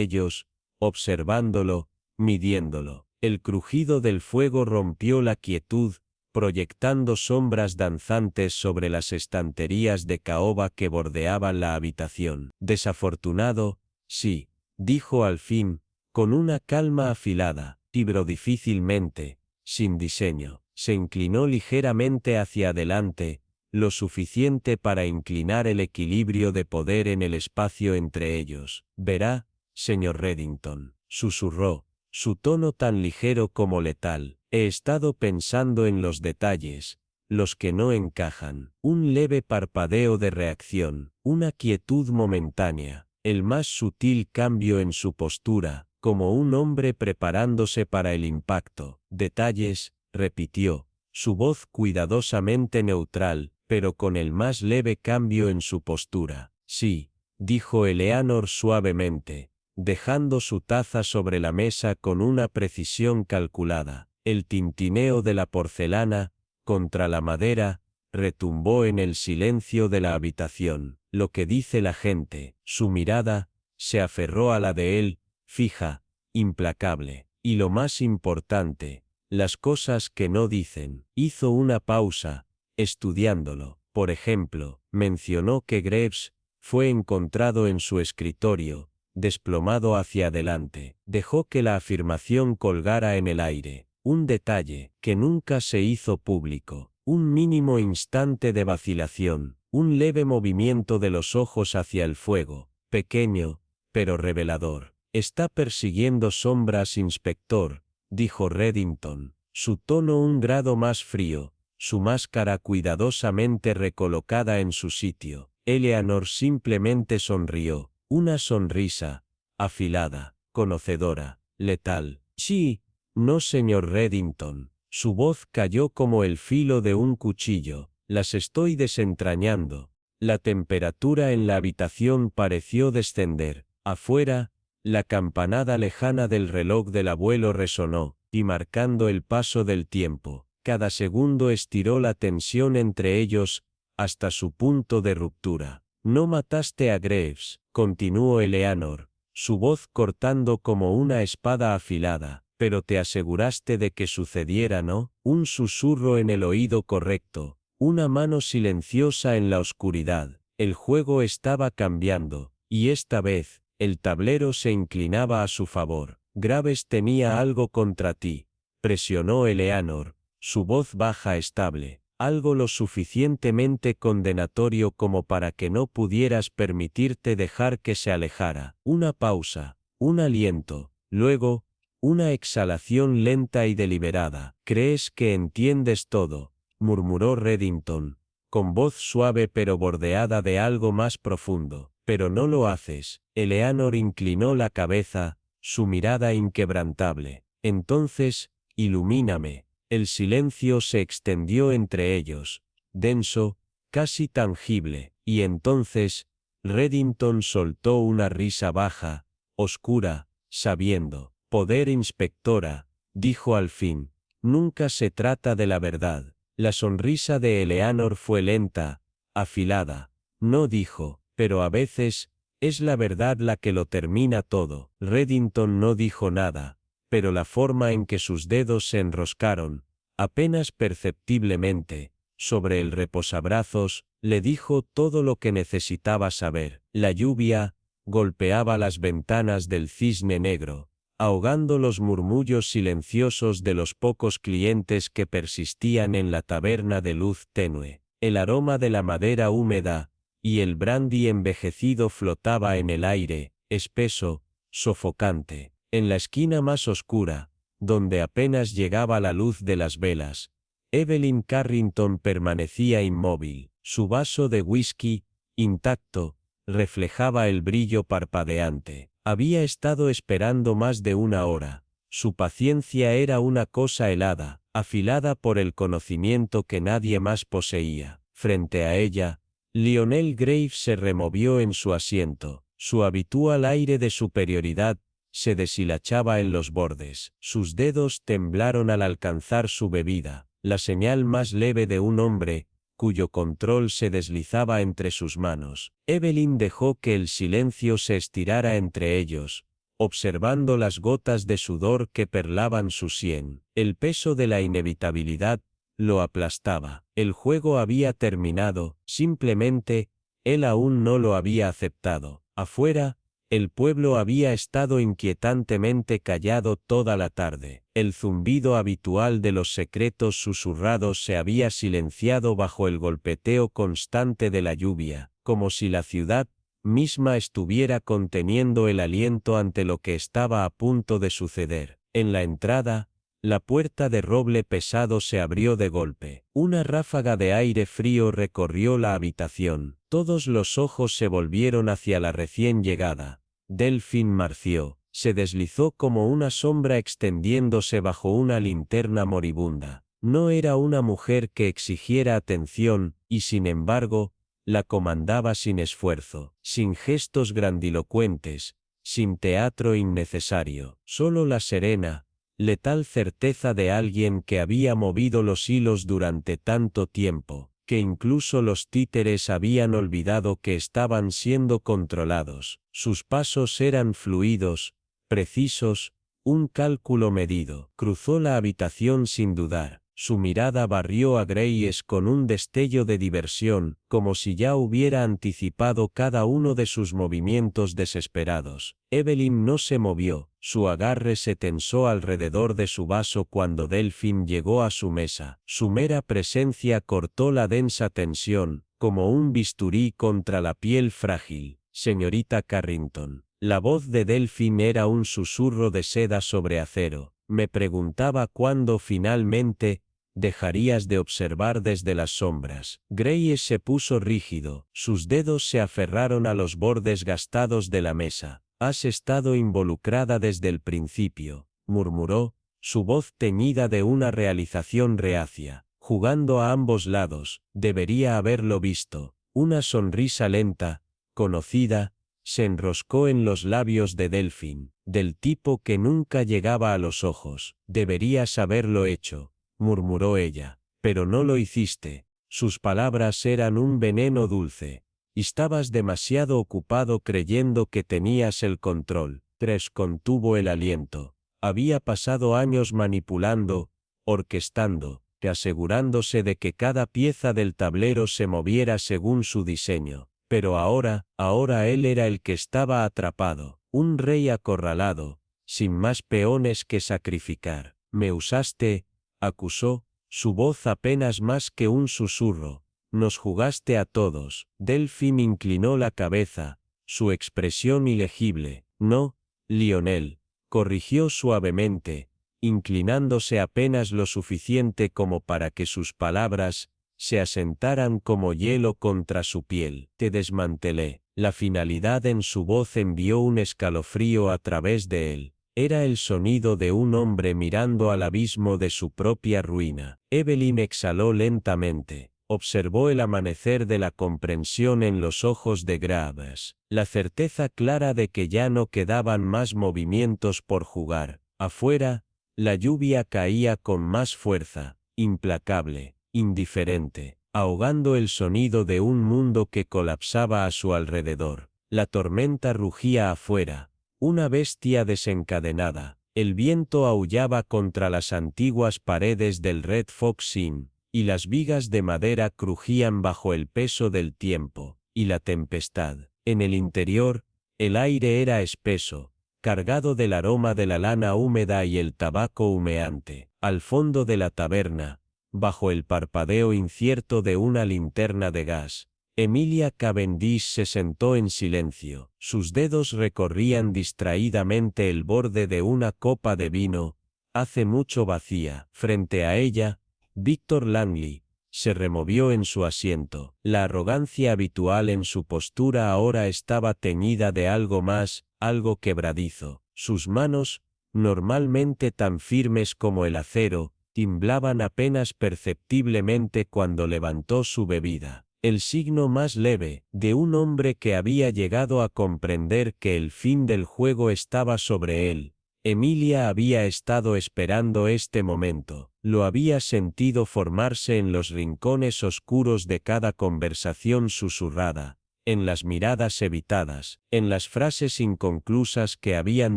ellos, observándolo, midiéndolo. El crujido del fuego rompió la quietud, proyectando sombras danzantes sobre las estanterías de caoba que bordeaban la habitación. «Desafortunado, sí», dijo al fin, con una calma afilada, «libro difícilmente, sin diseño». Se inclinó ligeramente hacia adelante, lo suficiente para inclinar el equilibrio de poder en el espacio entre ellos. «Verá, señor Reddington», susurró, su tono tan ligero como letal. «He estado pensando en los detalles, los que no encajan». Un leve parpadeo de reacción, una quietud momentánea, el más sutil cambio en su postura, como un hombre preparándose para el impacto. «Detalles», repitió, su voz cuidadosamente neutral, pero con el más leve cambio en su postura. Sí, dijo Eleanor suavemente, dejando su taza sobre la mesa con una precisión calculada. El tintineo de la porcelana, contra la madera, retumbó en el silencio de la habitación. Lo que dice la gente, su mirada, se aferró a la de él, fija, implacable. Y lo más importante, las cosas que no dicen. Hizo una pausa, estudiándolo. Por ejemplo, mencionó que Graves fue encontrado en su escritorio, desplomado hacia adelante. Dejó que la afirmación colgara en el aire. Un detalle que nunca se hizo público. Un mínimo instante de vacilación, un leve movimiento de los ojos hacia el fuego, pequeño, pero revelador. Está persiguiendo sombras, inspector, dijo Reddington, su tono un grado más frío, su máscara cuidadosamente recolocada en su sitio. Eleanor simplemente sonrió, una sonrisa, afilada, conocedora, letal. Sí, no, señor Reddington. Su voz cayó como el filo de un cuchillo. Las estoy desentrañando. La temperatura en la habitación pareció descender. Afuera, la campanada lejana del reloj del abuelo resonó, y marcando el paso del tiempo, cada segundo estiró la tensión entre ellos, hasta su punto de ruptura. No mataste a Graves, continuó Eleanor, su voz cortando como una espada afilada, pero te aseguraste de que sucediera, ¿no? Un susurro en el oído correcto, una mano silenciosa en la oscuridad. El juego estaba cambiando, y esta vez, el tablero se inclinaba a su favor. Graves tenía algo contra ti, presionó Eleanor, su voz baja estable, algo lo suficientemente condenatorio como para que no pudieras permitirte dejar que se alejara. Una pausa, un aliento, luego, una exhalación lenta y deliberada. ¿Crees que entiendes todo?, murmuró Reddington, con voz suave pero bordeada de algo más profundo. Pero no lo haces. Eleanor inclinó la cabeza, su mirada inquebrantable. Entonces, ilumíname. El silencio se extendió entre ellos, denso, casi tangible, y entonces, Reddington soltó una risa baja, oscura, sabiendo. Poder, inspectora, dijo al fin. Nunca se trata de la verdad. La sonrisa de Eleanor fue lenta, afilada. No dijo, pero a veces, es la verdad la que lo termina todo. Reddington no dijo nada, pero la forma en que sus dedos se enroscaron, apenas perceptiblemente, sobre el reposabrazos, le dijo todo lo que necesitaba saber. La lluvia golpeaba las ventanas del Cisne Negro, ahogando los murmullos silenciosos de los pocos clientes que persistían en la taberna de luz tenue. El aroma de la madera húmeda y el brandy envejecido flotaba en el aire, espeso, sofocante. En la esquina más oscura, donde apenas llegaba la luz de las velas, Evelyn Carrington permanecía inmóvil. Su vaso de whisky, intacto, reflejaba el brillo parpadeante. Había estado esperando más de una hora. Su paciencia era una cosa helada, afilada por el conocimiento que nadie más poseía. Frente a ella, Lionel Graves se removió en su asiento. Su habitual aire de superioridad se deshilachaba en los bordes. Sus dedos temblaron al alcanzar su bebida, la señal más leve de un hombre cuyo control se deslizaba entre sus manos. Evelyn dejó que el silencio se estirara entre ellos, observando las gotas de sudor que perlaban su sien. El peso de la inevitabilidad lo aplastaba. El juego había terminado, simplemente, él aún no lo había aceptado. Afuera, el pueblo había estado inquietantemente callado toda la tarde. El zumbido habitual de los secretos susurrados se había silenciado bajo el golpeteo constante de la lluvia, como si la ciudad misma estuviera conteniendo el aliento ante lo que estaba a punto de suceder. En la entrada, la puerta de roble pesado se abrió de golpe. Una ráfaga de aire frío recorrió la habitación. Todos los ojos se volvieron hacia la recién llegada. Delphine Marció se deslizó como una sombra extendiéndose bajo una linterna moribunda. No era una mujer que exigiera atención, y sin embargo, la comandaba sin esfuerzo, sin gestos grandilocuentes, sin teatro innecesario. Solo la serena, letal certeza de alguien que había movido los hilos durante tanto tiempo, que incluso los títeres habían olvidado que estaban siendo controlados. Sus pasos eran fluidos, precisos, un cálculo medido. Cruzó la habitación sin dudar. Su mirada barrió a Grace con un destello de diversión, como si ya hubiera anticipado cada uno de sus movimientos desesperados. Evelyn no se movió, su agarre se tensó alrededor de su vaso cuando Delphine llegó a su mesa. Su mera presencia cortó la densa tensión, como un bisturí contra la piel frágil. Señorita Carrington. La voz de Delphine era un susurro de seda sobre acero. Me preguntaba cuándo finalmente dejarías de observar desde las sombras. Grace se puso rígido, sus dedos se aferraron a los bordes gastados de la mesa. Has estado involucrada desde el principio, murmuró, su voz teñida de una realización reacia. Jugando a ambos lados, debería haberlo visto. Una sonrisa lenta, conocida, se enroscó en los labios de Delphine, del tipo que nunca llegaba a los ojos. Deberías haberlo hecho, murmuró ella, pero no lo hiciste. Sus palabras eran un veneno dulce. Estabas demasiado ocupado creyendo que tenías el control. Tres contuvo el aliento. Había pasado años manipulando, orquestando, asegurándose de que cada pieza del tablero se moviera según su diseño. Pero ahora él era el que estaba atrapado, un rey acorralado, sin más peones que sacrificar. Me usaste, acusó, su voz apenas más que un susurro. Nos jugaste a todos. Delphine inclinó la cabeza, su expresión ilegible. No, Lionel, corrigió suavemente, inclinándose apenas lo suficiente como para que sus palabras se asentaran como hielo contra su piel. Te desmantelé. La finalidad en su voz envió un escalofrío a través de él. Era el sonido de un hombre mirando al abismo de su propia ruina. Evelyn exhaló lentamente. Observó el amanecer de la comprensión en los ojos de Graves, la certeza clara de que ya no quedaban más movimientos por jugar. Afuera, la lluvia caía con más fuerza, implacable, indiferente, ahogando el sonido de un mundo que colapsaba a su alrededor. La tormenta rugía afuera, una bestia desencadenada. El viento aullaba contra las antiguas paredes del Red Fox Inn, y las vigas de madera crujían bajo el peso del tiempo y la tempestad. En el interior, el aire era espeso, cargado del aroma de la lana húmeda y el tabaco humeante. Al fondo de la taberna, bajo el parpadeo incierto de una linterna de gas, Emilia Cavendish se sentó en silencio. Sus dedos recorrían distraídamente el borde de una copa de vino, hace mucho vacía. Frente a ella, Victor Langley se removió en su asiento. La arrogancia habitual en su postura ahora estaba teñida de algo más, algo quebradizo. Sus manos, normalmente tan firmes como el acero, temblaban apenas perceptiblemente cuando levantó su bebida. El signo más leve de un hombre que había llegado a comprender que el fin del juego estaba sobre él. Emilia había estado esperando este momento, lo había sentido formarse en los rincones oscuros de cada conversación susurrada, en las miradas evitadas, en las frases inconclusas que habían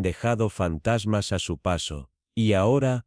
dejado fantasmas a su paso, y ahora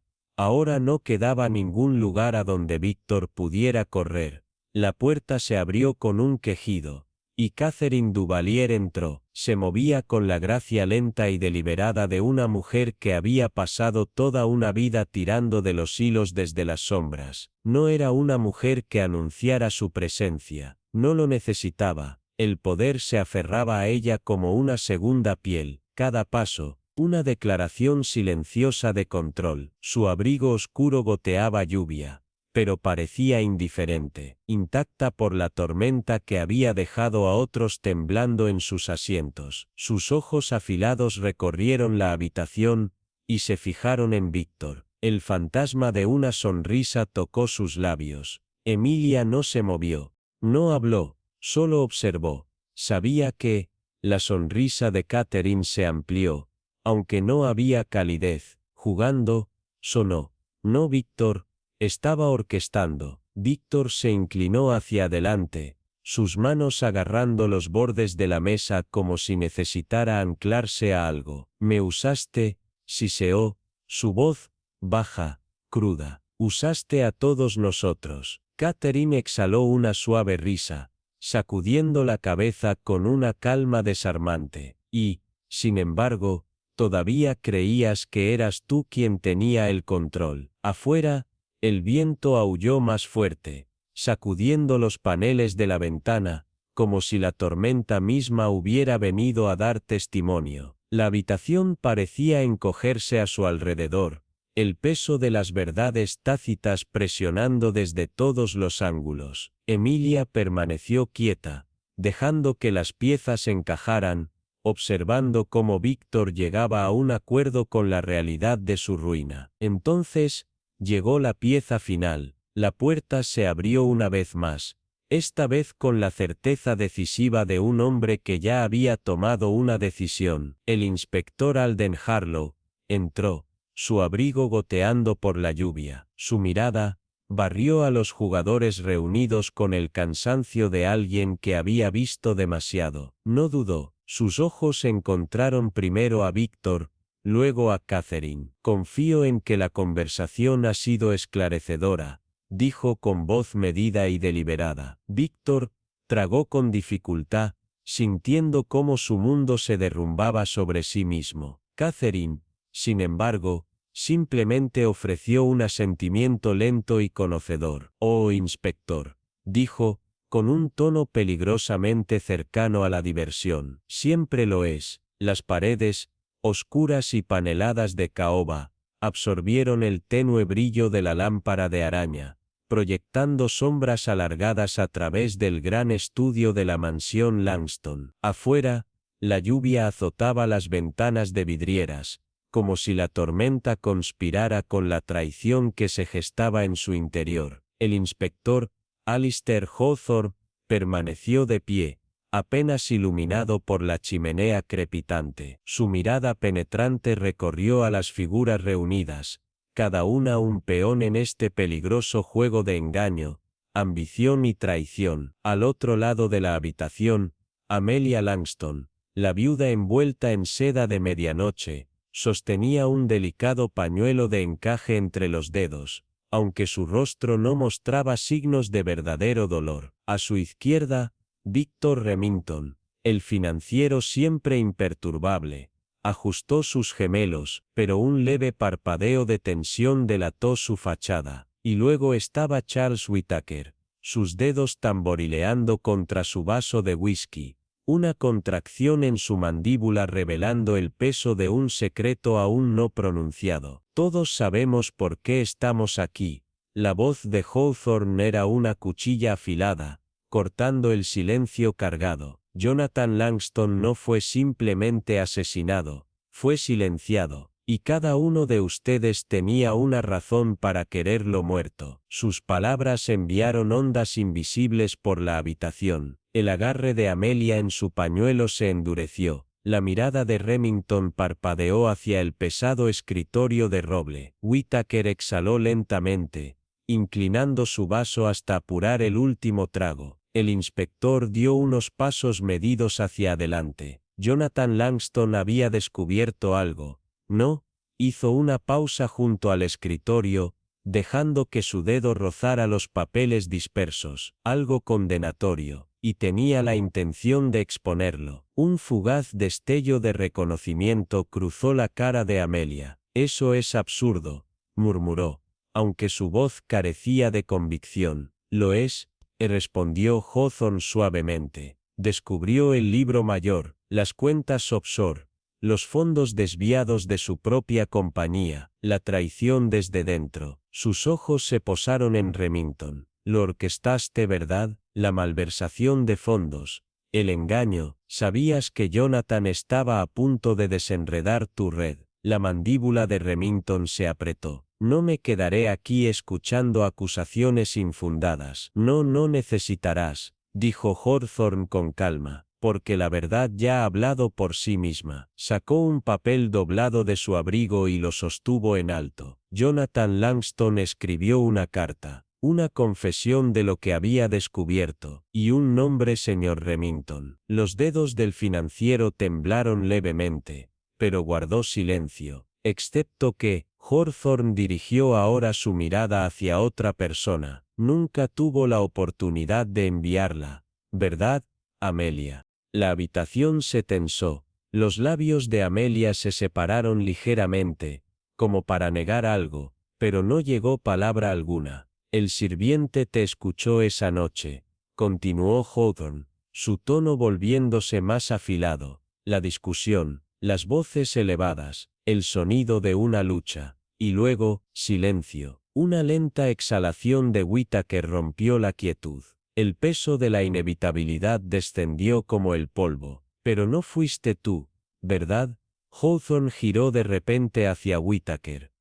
no quedaba ningún lugar a donde Víctor pudiera correr. La puerta se abrió con un quejido, y Catherine Duvalier entró. Se movía con la gracia lenta y deliberada de una mujer que había pasado toda una vida tirando de los hilos desde las sombras. No era una mujer que anunciara su presencia, no lo necesitaba. El poder se aferraba a ella como una segunda piel. Cada paso, una declaración silenciosa de control. Su abrigo oscuro goteaba lluvia, pero parecía indiferente, intacta por la tormenta que había dejado a otros temblando en sus asientos. Sus ojos afilados recorrieron la habitación, y se fijaron en Víctor. El fantasma de una sonrisa tocó sus labios. Emilia no se movió. No habló, solo observó. Sabía que, la sonrisa de Catherine se amplió, aunque no había calidez. Jugando, sonó. No, Víctor, estaba orquestando. Víctor se inclinó hacia adelante, sus manos agarrando los bordes de la mesa como si necesitara anclarse a algo. Me usaste, siseó, su voz, baja, cruda. Usaste a todos nosotros. Catherine exhaló una suave risa, sacudiendo la cabeza con una calma desarmante. Y, sin embargo, todavía creías que eras tú quien tenía el control. Afuera, el viento aulló más fuerte, sacudiendo los paneles de la ventana, como si la tormenta misma hubiera venido a dar testimonio. La habitación parecía encogerse a su alrededor, el peso de las verdades tácitas presionando desde todos los ángulos. Emilia permaneció quieta, dejando que las piezas encajaran, observando cómo Víctor llegaba a un acuerdo con la realidad de su ruina. Entonces, llegó la pieza final, la puerta se abrió una vez más, esta vez con la certeza decisiva de un hombre que ya había tomado una decisión. El inspector Alden Harlow entró, su abrigo goteando por la lluvia. Su mirada barrió a los jugadores reunidos con el cansancio de alguien que había visto demasiado. No dudó, sus ojos encontraron primero a Víctor, luego a Catherine. Confío en que la conversación ha sido esclarecedora, dijo con voz medida y deliberada. Víctor tragó con dificultad, sintiendo cómo su mundo se derrumbaba sobre sí mismo. Catherine, sin embargo, simplemente ofreció un asentimiento lento y conocedor. Oh, inspector, dijo, con un tono peligrosamente cercano a la diversión. Siempre lo es. Las paredes, oscuras y paneladas de caoba, absorbieron el tenue brillo de la lámpara de araña, proyectando sombras alargadas a través del gran estudio de la mansión Langston. Afuera, la lluvia azotaba las ventanas de vidrieras, como si la tormenta conspirara con la traición que se gestaba en su interior. El inspector, Alistair Hawthorne, permaneció de pie, apenas iluminado por la chimenea crepitante. Su mirada penetrante recorrió a las figuras reunidas, cada una un peón en este peligroso juego de engaño, ambición y traición. Al otro lado de la habitación, Amelia Langston, la viuda envuelta en seda de medianoche, sostenía un delicado pañuelo de encaje entre los dedos, aunque su rostro no mostraba signos de verdadero dolor. A su izquierda, Víctor Remington, el financiero siempre imperturbable, ajustó sus gemelos, pero un leve parpadeo de tensión delató su fachada. Y luego estaba Charles Whittaker, sus dedos tamborileando contra su vaso de whisky, una contracción en su mandíbula revelando el peso de un secreto aún no pronunciado. Todos sabemos por qué estamos aquí. La voz de Hawthorne era una cuchilla afilada, cortando el silencio cargado. Jonathan Langston no fue simplemente asesinado, fue silenciado, y cada uno de ustedes tenía una razón para quererlo muerto. Sus palabras enviaron ondas invisibles por la habitación. El agarre de Amelia en su pañuelo se endureció. La mirada de Remington parpadeó hacia el pesado escritorio de roble. Whittaker exhaló lentamente, inclinando su vaso hasta apurar el último trago. El inspector dio unos pasos medidos hacia adelante. Jonathan Langston había descubierto algo. No, hizo una pausa junto al escritorio, dejando que su dedo rozara los papeles dispersos. Algo condenatorio. Y tenía la intención de exponerlo. Un fugaz destello de reconocimiento cruzó la cara de Amelia. Eso es absurdo, murmuró, aunque su voz carecía de convicción. Lo es, respondió Hawthorne suavemente. Descubrió el libro mayor, las cuentas offshore, los fondos desviados de su propia compañía, la traición desde dentro. Sus ojos se posaron en Remington. Lo orquestaste, ¿verdad? La malversación de fondos, el engaño. Sabías que Jonathan estaba a punto de desenredar tu red. La mandíbula de Remington se apretó. No me quedaré aquí escuchando acusaciones infundadas. No necesitarás, dijo Hawthorne con calma, porque la verdad ya ha hablado por sí misma. Sacó un papel doblado de su abrigo y lo sostuvo en alto. Jonathan Langston escribió una carta, una confesión de lo que había descubierto, y un nombre, señor Remington. Los dedos del financiero temblaron levemente, pero guardó silencio, excepto que Hawthorne dirigió ahora su mirada hacia otra persona. Nunca tuvo la oportunidad de enviarla, ¿verdad, Amelia? La habitación se tensó. Los labios de Amelia se separaron ligeramente, como para negar algo, pero no llegó palabra alguna. El sirviente te escuchó esa noche, continuó Hawthorne, su tono volviéndose más afilado. La discusión, las voces elevadas, el sonido de una lucha, y luego, silencio. Una lenta exhalación de Whittaker rompió la quietud. El peso de la inevitabilidad descendió como el polvo. Pero no fuiste tú, ¿verdad? Hawthorne giró de repente hacia Whittaker.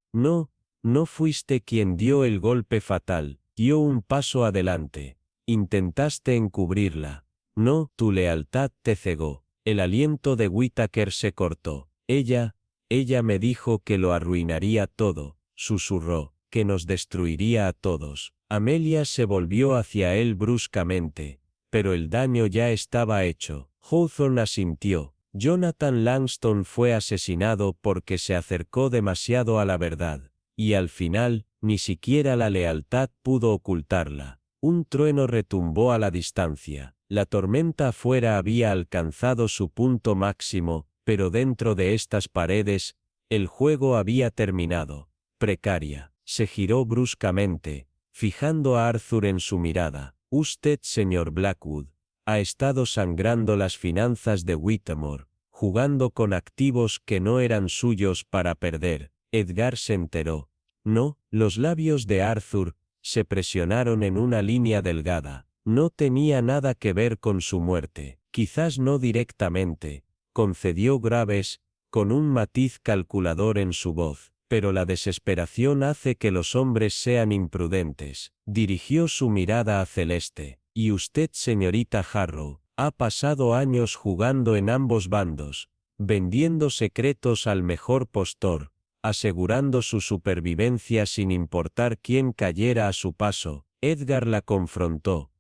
No fuiste quien dio el golpe fatal. Dio un paso adelante. Intentaste encubrirla. No, tu lealtad te cegó. El aliento de Whittaker se cortó. Ella me dijo que lo arruinaría todo, susurró, que nos destruiría a todos. Amelia se volvió hacia él bruscamente, pero el daño ya estaba hecho. Hawthorne asintió. Jonathan Langston fue asesinado porque se acercó demasiado a la verdad, y al final, ni siquiera la lealtad pudo ocultarla. Un trueno retumbó a la distancia. La tormenta afuera había alcanzado su punto máximo, pero dentro de estas paredes, el juego había terminado. Precaria. Se giró bruscamente, fijando a Arthur en su mirada. Usted, señor Blackwood, ha estado sangrando las finanzas de Whittemore, jugando con activos que no eran suyos para perder. Edgar se enteró. No, los labios de Arthur se presionaron en una línea delgada. No tenía nada que ver con su muerte. Quizás no directamente, concedió Graves, con un matiz calculador en su voz. Pero la desesperación hace que los hombres sean imprudentes. Dirigió su mirada a Celeste. Y usted, señorita Harrow, ha pasado años jugando en ambos bandos, vendiendo secretos al mejor postor, asegurando su supervivencia sin importar quién cayera a su paso. Edgar la confrontó.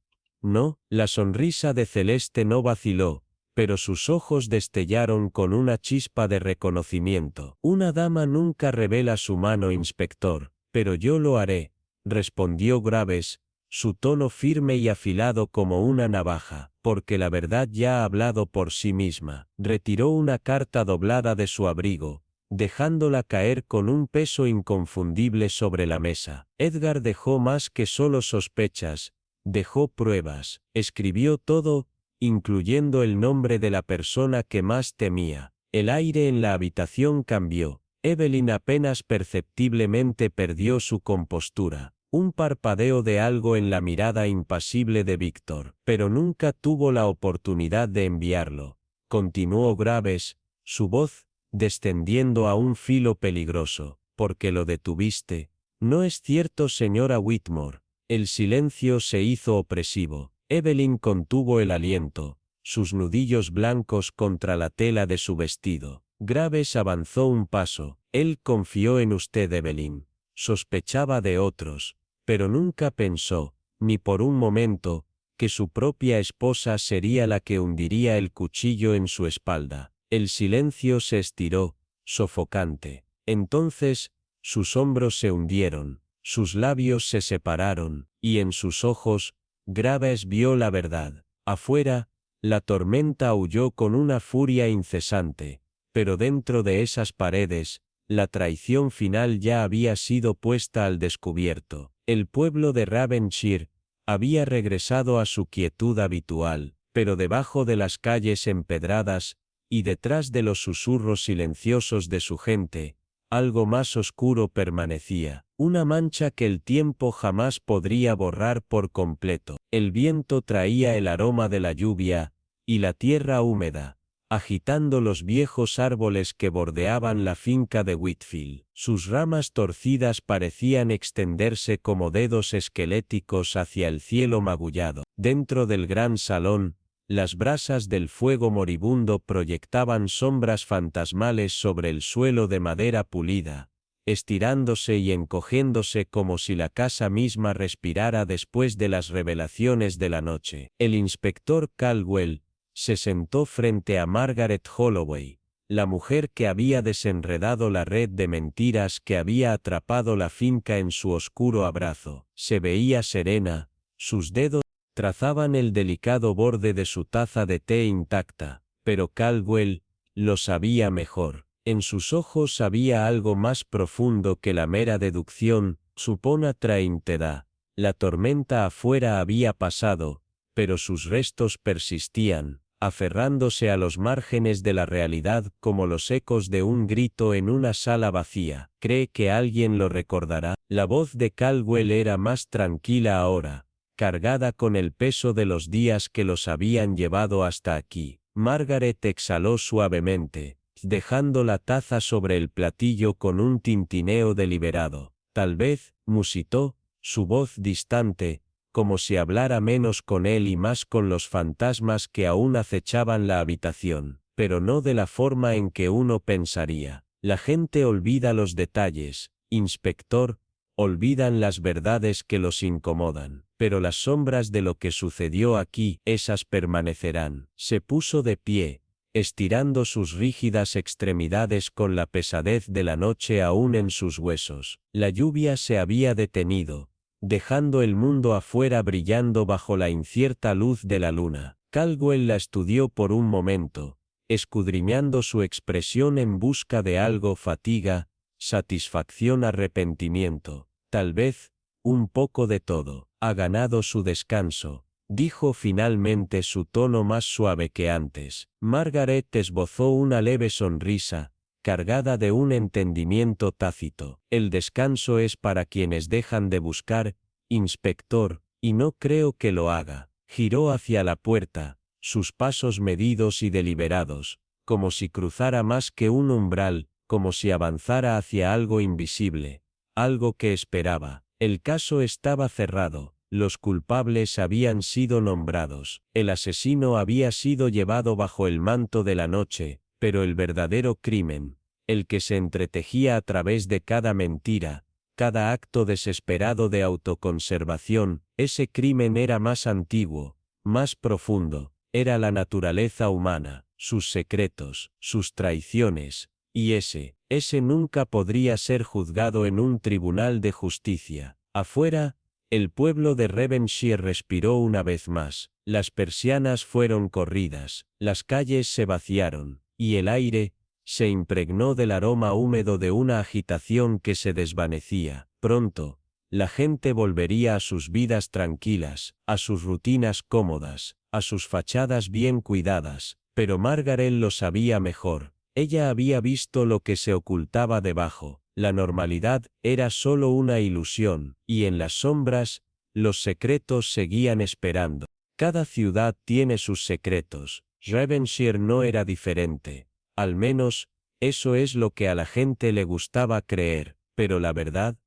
No, la sonrisa de Celeste no vaciló, pero sus ojos destellaron con una chispa de reconocimiento. Una dama nunca revela su mano, inspector, pero yo lo haré, respondió Graves, su tono firme y afilado como una navaja, porque la verdad ya ha hablado por sí misma. Retiró una carta doblada de su abrigo, dejándola caer con un peso inconfundible sobre la mesa. Edgar dejó más que solo sospechas, dejó pruebas, escribió todo, incluyendo el nombre de la persona que más temía. El aire en la habitación cambió. Evelyn apenas perceptiblemente perdió su compostura. Un parpadeo de algo en la mirada impasible de Víctor, pero nunca tuvo la oportunidad de enviarlo. Continuó Graves, su voz descendiendo a un filo peligroso. ¿Porque lo detuviste? No es cierto, señora Whitmore. El silencio se hizo opresivo. Evelyn contuvo el aliento, sus nudillos blancos contra la tela de su vestido. Graves avanzó un paso. Él confió en usted, Evelyn. Sospechaba de otros, pero nunca pensó, ni por un momento, que su propia esposa sería la que hundiría el cuchillo en su espalda. El silencio se estiró, sofocante. Entonces, sus hombros se hundieron, sus labios se separaron, y en sus ojos, Graves vio la verdad. Afuera, la tormenta aulló con una furia incesante, pero dentro de esas paredes, la traición final ya había sido puesta al descubierto. El pueblo de Ravenshire había regresado a su quietud habitual, pero debajo de las calles empedradas, y detrás de los susurros silenciosos de su gente, algo más oscuro permanecía, una mancha que el tiempo jamás podría borrar por completo. El viento traía el aroma de la lluvia, y la tierra húmeda, agitando los viejos árboles que bordeaban la finca de Whitfield. Sus ramas torcidas parecían extenderse como dedos esqueléticos hacia el cielo magullado. Dentro del gran salón, las brasas del fuego moribundo proyectaban sombras fantasmales sobre el suelo de madera pulida, estirándose y encogiéndose como si la casa misma respirara después de las revelaciones de la noche. El inspector Caldwell se sentó frente a Margaret Holloway, la mujer que había desenredado la red de mentiras que había atrapado la finca en su oscuro abrazo. Se veía serena, sus dedos trazaban el delicado borde de su taza de té intacta, pero Caldwell lo sabía mejor. En sus ojos había algo más profundo que la mera deducción. Supona traintedad. La tormenta afuera había pasado, pero sus restos persistían, aferrándose a los márgenes de la realidad como los ecos de un grito en una sala vacía. ¿Cree que alguien lo recordará? La voz de Caldwell era más tranquila ahora, cargada con el peso de los días que los habían llevado hasta aquí. Margaret exhaló suavemente, dejando la taza sobre el platillo con un tintineo deliberado. Tal vez, musitó, su voz distante, como si hablara menos con él y más con los fantasmas que aún acechaban la habitación, pero no de la forma en que uno pensaría. La gente olvida los detalles, inspector, olvidan las verdades que los incomodan, pero las sombras de lo que sucedió aquí, esas permanecerán. Se puso de pie, estirando sus rígidas extremidades con la pesadez de la noche aún en sus huesos. La lluvia se había detenido, dejando el mundo afuera brillando bajo la incierta luz de la luna. Caldwell la estudió por un momento, escudriñando su expresión en busca de algo: fatiga, satisfacción, arrepentimiento. Tal vez, un poco de todo. Ha ganado su descanso, dijo finalmente, su tono más suave que antes. Margaret esbozó una leve sonrisa, cargada de un entendimiento tácito. El descanso es para quienes dejan de buscar, inspector, y no creo que lo haga. Giró hacia la puerta, sus pasos medidos y deliberados, como si cruzara más que un umbral, como si avanzara hacia algo invisible, algo que esperaba. El caso estaba cerrado, los culpables habían sido nombrados, el asesino había sido llevado bajo el manto de la noche, pero el verdadero crimen, el que se entretejía a través de cada mentira, cada acto desesperado de autoconservación, ese crimen era más antiguo, más profundo, era la naturaleza humana, sus secretos, sus traiciones, y ese nunca podría ser juzgado en un tribunal de justicia. Afuera, el pueblo de Devonshire respiró una vez más, las persianas fueron corridas, las calles se vaciaron, y el aire se impregnó del aroma húmedo de una agitación que se desvanecía. Pronto, la gente volvería a sus vidas tranquilas, a sus rutinas cómodas, a sus fachadas bien cuidadas, pero Margaret lo sabía mejor. Ella había visto lo que se ocultaba debajo. La normalidad era solo una ilusión, y en las sombras, los secretos seguían esperando. Cada ciudad tiene sus secretos. Devonshire no era diferente. Al menos, eso es lo que a la gente le gustaba creer, pero la verdad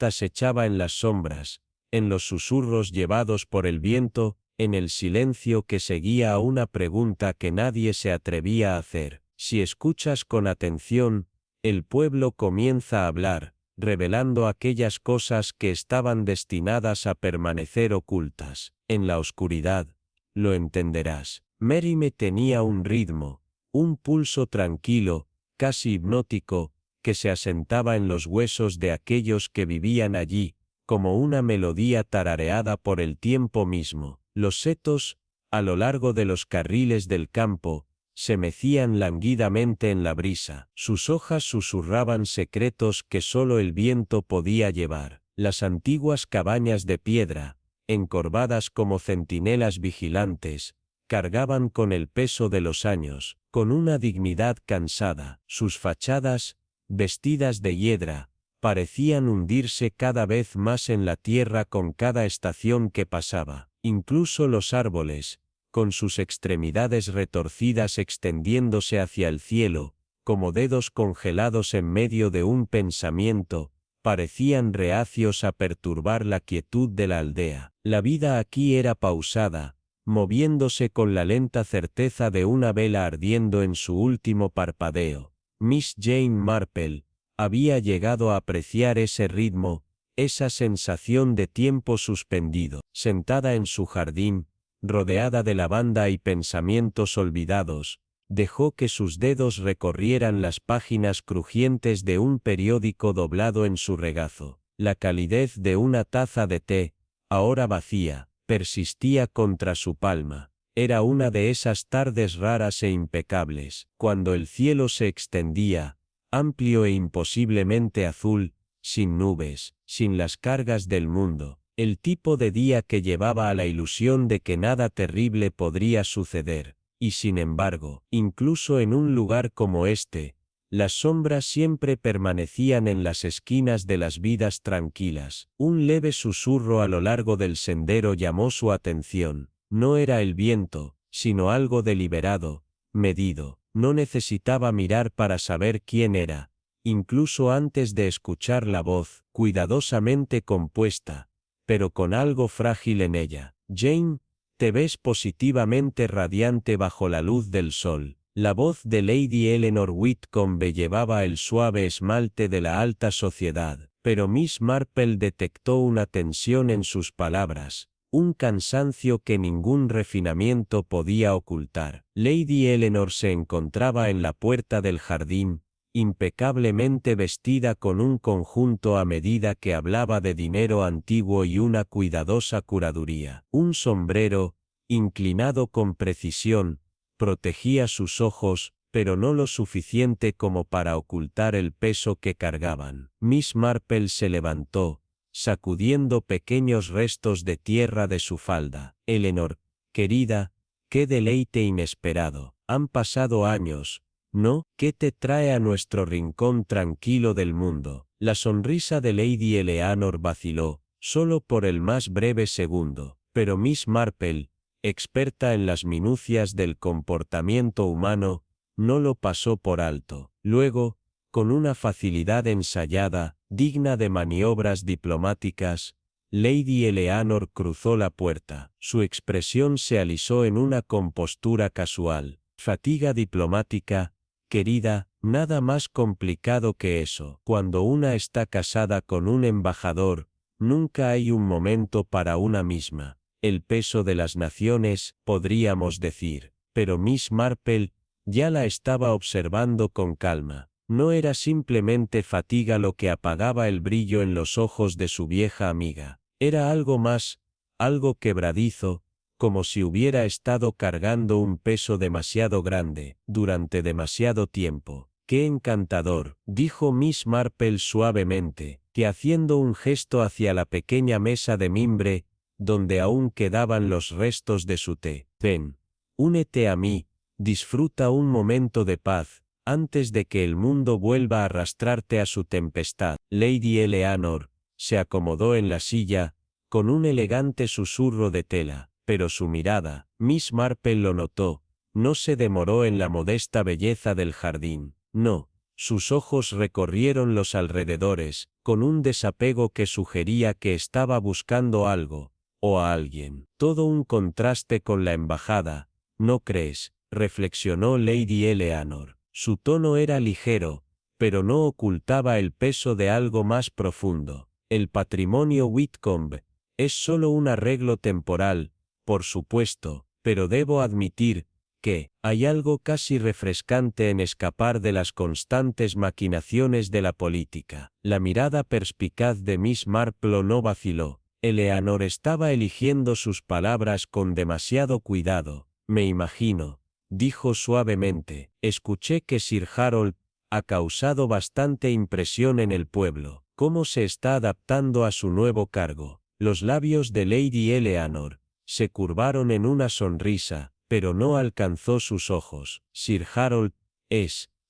acechaba en las sombras, en los susurros llevados por el viento, en el silencio que seguía a una pregunta que nadie se atrevía a hacer. Si escuchas con atención, el pueblo comienza a hablar, revelando aquellas cosas que estaban destinadas a permanecer ocultas. En la oscuridad, lo entenderás. Merime tenía un ritmo, un pulso tranquilo, casi hipnótico, que se asentaba en los huesos de aquellos que vivían allí, como una melodía tarareada por el tiempo mismo. Los setos, a lo largo de los carriles del campo, se mecían languidamente en la brisa. Sus hojas susurraban secretos que solo el viento podía llevar. Las antiguas cabañas de piedra, encorvadas como centinelas vigilantes, cargaban con el peso de los años, con una dignidad cansada. Sus fachadas, vestidas de hiedra, parecían hundirse cada vez más en la tierra con cada estación que pasaba. Incluso los árboles, con sus extremidades retorcidas extendiéndose hacia el cielo, como dedos congelados en medio de un pensamiento, parecían reacios a perturbar la quietud de la aldea. La vida aquí era pausada, moviéndose con la lenta certeza de una vela ardiendo en su último parpadeo. Miss Jane Marple había llegado a apreciar ese ritmo, esa sensación de tiempo suspendido. Sentada en su jardín, rodeada de lavanda y pensamientos olvidados, dejó que sus dedos recorrieran las páginas crujientes de un periódico doblado en su regazo. La calidez de una taza de té, ahora vacía, persistía contra su palma. Era una de esas tardes raras e impecables, cuando el cielo se extendía, amplio e imposiblemente azul, sin nubes, sin las cargas del mundo, el tipo de día que llevaba a la ilusión de que nada terrible podría suceder. Y sin embargo, incluso en un lugar como este, las sombras siempre permanecían en las esquinas de las vidas tranquilas. Un leve susurro a lo largo del sendero llamó su atención. No era el viento, sino algo deliberado, medido. No necesitaba mirar para saber quién era, incluso antes de escuchar la voz, cuidadosamente compuesta, pero con algo frágil en ella. Jane, te ves positivamente radiante bajo la luz del sol. La voz de Lady Eleanor Whitcombe llevaba el suave esmalte de la alta sociedad, pero Miss Marple detectó una tensión en sus palabras, un cansancio que ningún refinamiento podía ocultar. Lady Eleanor se encontraba en la puerta del jardín, impecablemente vestida con un conjunto a medida que hablaba de dinero antiguo y una cuidadosa curaduría. Un sombrero, inclinado con precisión, protegía sus ojos, pero no lo suficiente como para ocultar el peso que cargaban. Miss Marple se levantó, sacudiendo pequeños restos de tierra de su falda. Eleanor, querida, qué deleite inesperado. Han pasado años, ¿no? ¿Qué te trae a nuestro rincón tranquilo del mundo? La sonrisa de Lady Eleanor vaciló, solo por el más breve segundo, pero Miss Marple, experta en las minucias del comportamiento humano, no lo pasó por alto. Luego, con una facilidad ensayada, digna de maniobras diplomáticas, Lady Eleanor cruzó la puerta. Su expresión se alisó en una compostura casual. Fatiga diplomática, querida, nada más complicado que eso. Cuando una está casada con un embajador, nunca hay un momento para una misma. El peso de las naciones, podríamos decir. Pero Miss Marple ya la estaba observando con calma. No era simplemente fatiga lo que apagaba el brillo en los ojos de su vieja amiga. Era algo más, algo quebradizo, como si hubiera estado cargando un peso demasiado grande, durante demasiado tiempo. ¡Qué encantador!, dijo Miss Marple suavemente, que haciendo un gesto hacia la pequeña mesa de mimbre, donde aún quedaban los restos de su té. Ven, únete a mí, disfruta un momento de paz, antes de que el mundo vuelva a arrastrarte a su tempestad. Lady Eleanor se acomodó en la silla, con un elegante susurro de tela, pero su mirada, Miss Marple lo notó, no se demoró en la modesta belleza del jardín. No, sus ojos recorrieron los alrededores, con un desapego que sugería que estaba buscando algo, o a alguien. Todo un contraste con la embajada, ¿no crees?, reflexionó Lady Eleanor. Su tono era ligero, pero no ocultaba el peso de algo más profundo. El patrimonio Whitcombe es solo un arreglo temporal, por supuesto, pero debo admitir que hay algo casi refrescante en escapar de las constantes maquinaciones de la política. La mirada perspicaz de Miss Marple no vaciló. Eleanor estaba eligiendo sus palabras con demasiado cuidado. Me imagino, dijo suavemente, escuché que Sir Harold ha causado bastante impresión en el pueblo. ¿Cómo se está adaptando a su nuevo cargo? Los labios de Lady Eleanor se curvaron en una sonrisa, pero no alcanzó sus ojos. Sir Harold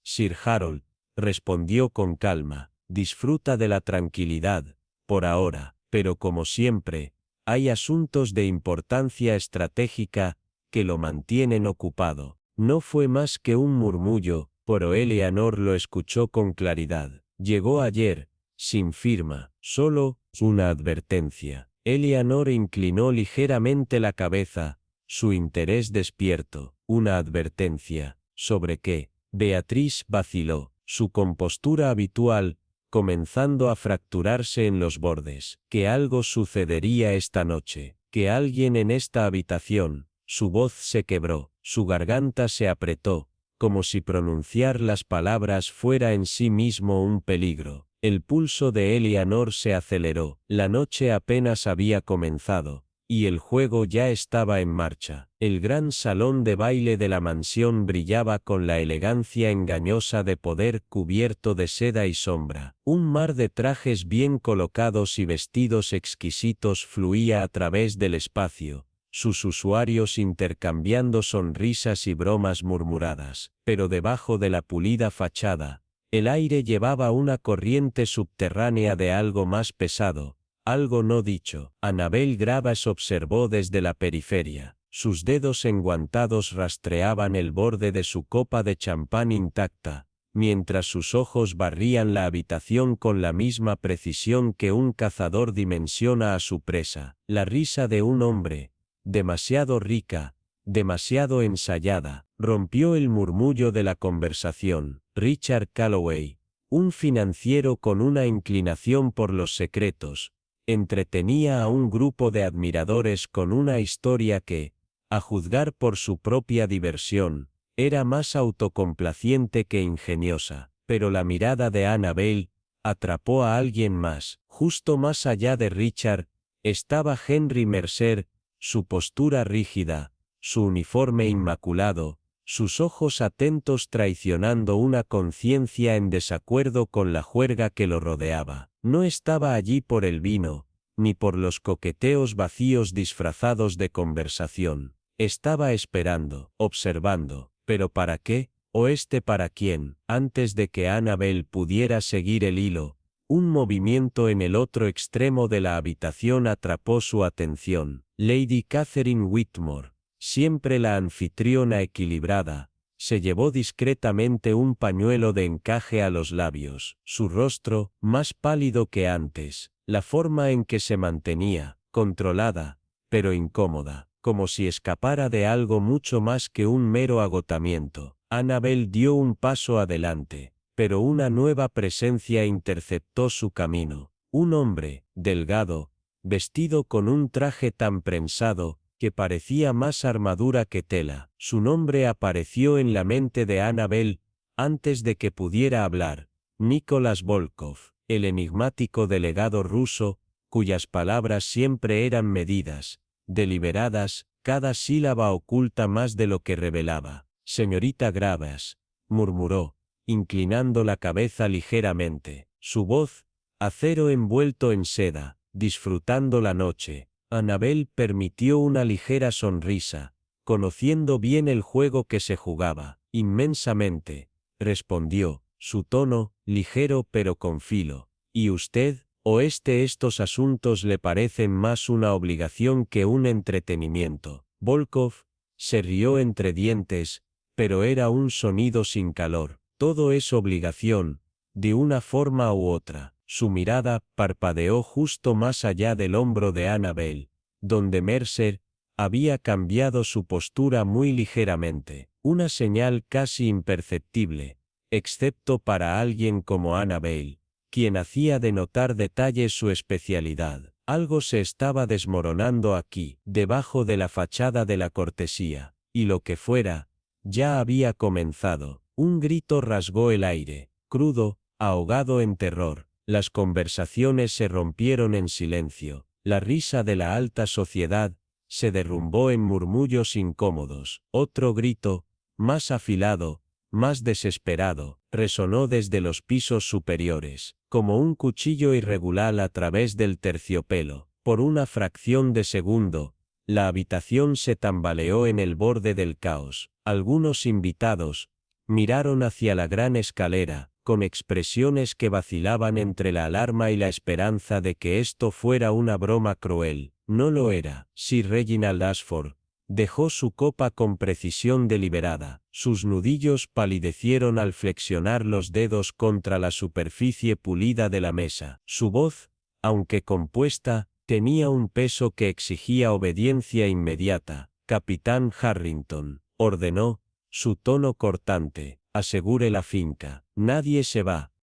Sir Harold, respondió con calma, disfruta de la tranquilidad, por ahora, pero como siempre, hay asuntos de importancia estratégica que lo mantienen ocupado. No fue más que un murmullo, pero Eleanor lo escuchó con claridad. Llegó ayer, sin firma, solo una advertencia. Eleanor inclinó ligeramente la cabeza, su interés despierto. Una advertencia. ¿Sobre qué? Beatriz vaciló, su compostura habitual, comenzando a fracturarse en los bordes. Que algo sucedería esta noche, que alguien en esta habitación. Su voz se quebró, su garganta se apretó, como si pronunciar las palabras fuera en sí mismo un peligro. El pulso de Eleanor se aceleró, la noche apenas había comenzado, y el juego ya estaba en marcha. El gran salón de baile de la mansión brillaba con la elegancia engañosa de poder cubierto de seda y sombra. Un mar de trajes bien colocados y vestidos exquisitos fluía a través del espacio, sus usuarios intercambiando sonrisas y bromas murmuradas. Pero debajo de la pulida fachada, el aire llevaba una corriente subterránea de algo más pesado, algo no dicho. Annabel Graves observó desde la periferia. Sus dedos enguantados rastreaban el borde de su copa de champán intacta, mientras sus ojos barrían la habitación con la misma precisión que un cazador dimensiona a su presa. La risa de un hombre, demasiado rica, demasiado ensayada, rompió el murmullo de la conversación. Richard Calloway, un financiero con una inclinación por los secretos, entretenía a un grupo de admiradores con una historia que, a juzgar por su propia diversión, era más autocomplaciente que ingeniosa. Pero la mirada de Annabel atrapó a alguien más. Justo más allá de Richard, estaba Henry Mercer, su postura rígida, su uniforme inmaculado, sus ojos atentos traicionando una conciencia en desacuerdo con la juerga que lo rodeaba. No estaba allí por el vino, ni por los coqueteos vacíos disfrazados de conversación. Estaba esperando, observando. ¿Pero para qué? ¿O para quién? Antes de que Annabel pudiera seguir el hilo, un movimiento en el otro extremo de la habitación atrapó su atención. Lady Catherine Whitmore, siempre la anfitriona equilibrada, se llevó discretamente un pañuelo de encaje a los labios. Su rostro, más pálido que antes, la forma en que se mantenía, controlada, pero incómoda, como si escapara de algo mucho más que un mero agotamiento. Annabel dio un paso adelante, pero una nueva presencia interceptó su camino. Un hombre, delgado, vestido con un traje tan prensado, que parecía más armadura que tela. Su nombre apareció en la mente de Annabel, antes de que pudiera hablar. Nicholas Volkov, el enigmático delegado ruso, cuyas palabras siempre eran medidas, deliberadas, cada sílaba oculta más de lo que revelaba. Señorita Graves, murmuró, inclinando la cabeza ligeramente. Su voz, acero envuelto en seda, disfrutando la noche. Annabel permitió una ligera sonrisa, conociendo bien el juego que se jugaba. Inmensamente, respondió, su tono, ligero pero con filo. ¿Y usted? ¿O estos asuntos le parecen más una obligación que un entretenimiento? Volkov se rió entre dientes, pero era un sonido sin calor. Todo es obligación, de una forma u otra. Su mirada parpadeó justo más allá del hombro de Annabel, donde Mercer había cambiado su postura muy ligeramente, una señal casi imperceptible, excepto para alguien como Annabel, quien hacía de notar detalles su especialidad. Algo se estaba desmoronando aquí, debajo de la fachada de la cortesía, y lo que fuera, ya había comenzado. Un grito rasgó el aire, crudo, ahogado en terror. Las conversaciones se rompieron en silencio. La risa de la alta sociedad se derrumbó en murmullos incómodos. Otro grito, más afilado, más desesperado, resonó desde los pisos superiores, como un cuchillo irregular a través del terciopelo. Por una fracción de segundo, la habitación se tambaleó en el borde del caos. Algunos invitados miraron hacia la gran escalera, con expresiones que vacilaban entre la alarma y la esperanza de que esto fuera una broma cruel. No lo era. Sir Reginald Ashford, Dejó su copa con precisión deliberada. Sus nudillos palidecieron al flexionar los dedos contra la superficie pulida de la mesa. Su voz, aunque compuesta, tenía un peso que exigía obediencia inmediata. Capitán Harrington, ordenó, su tono cortante, asegure la finca. Nadie se va.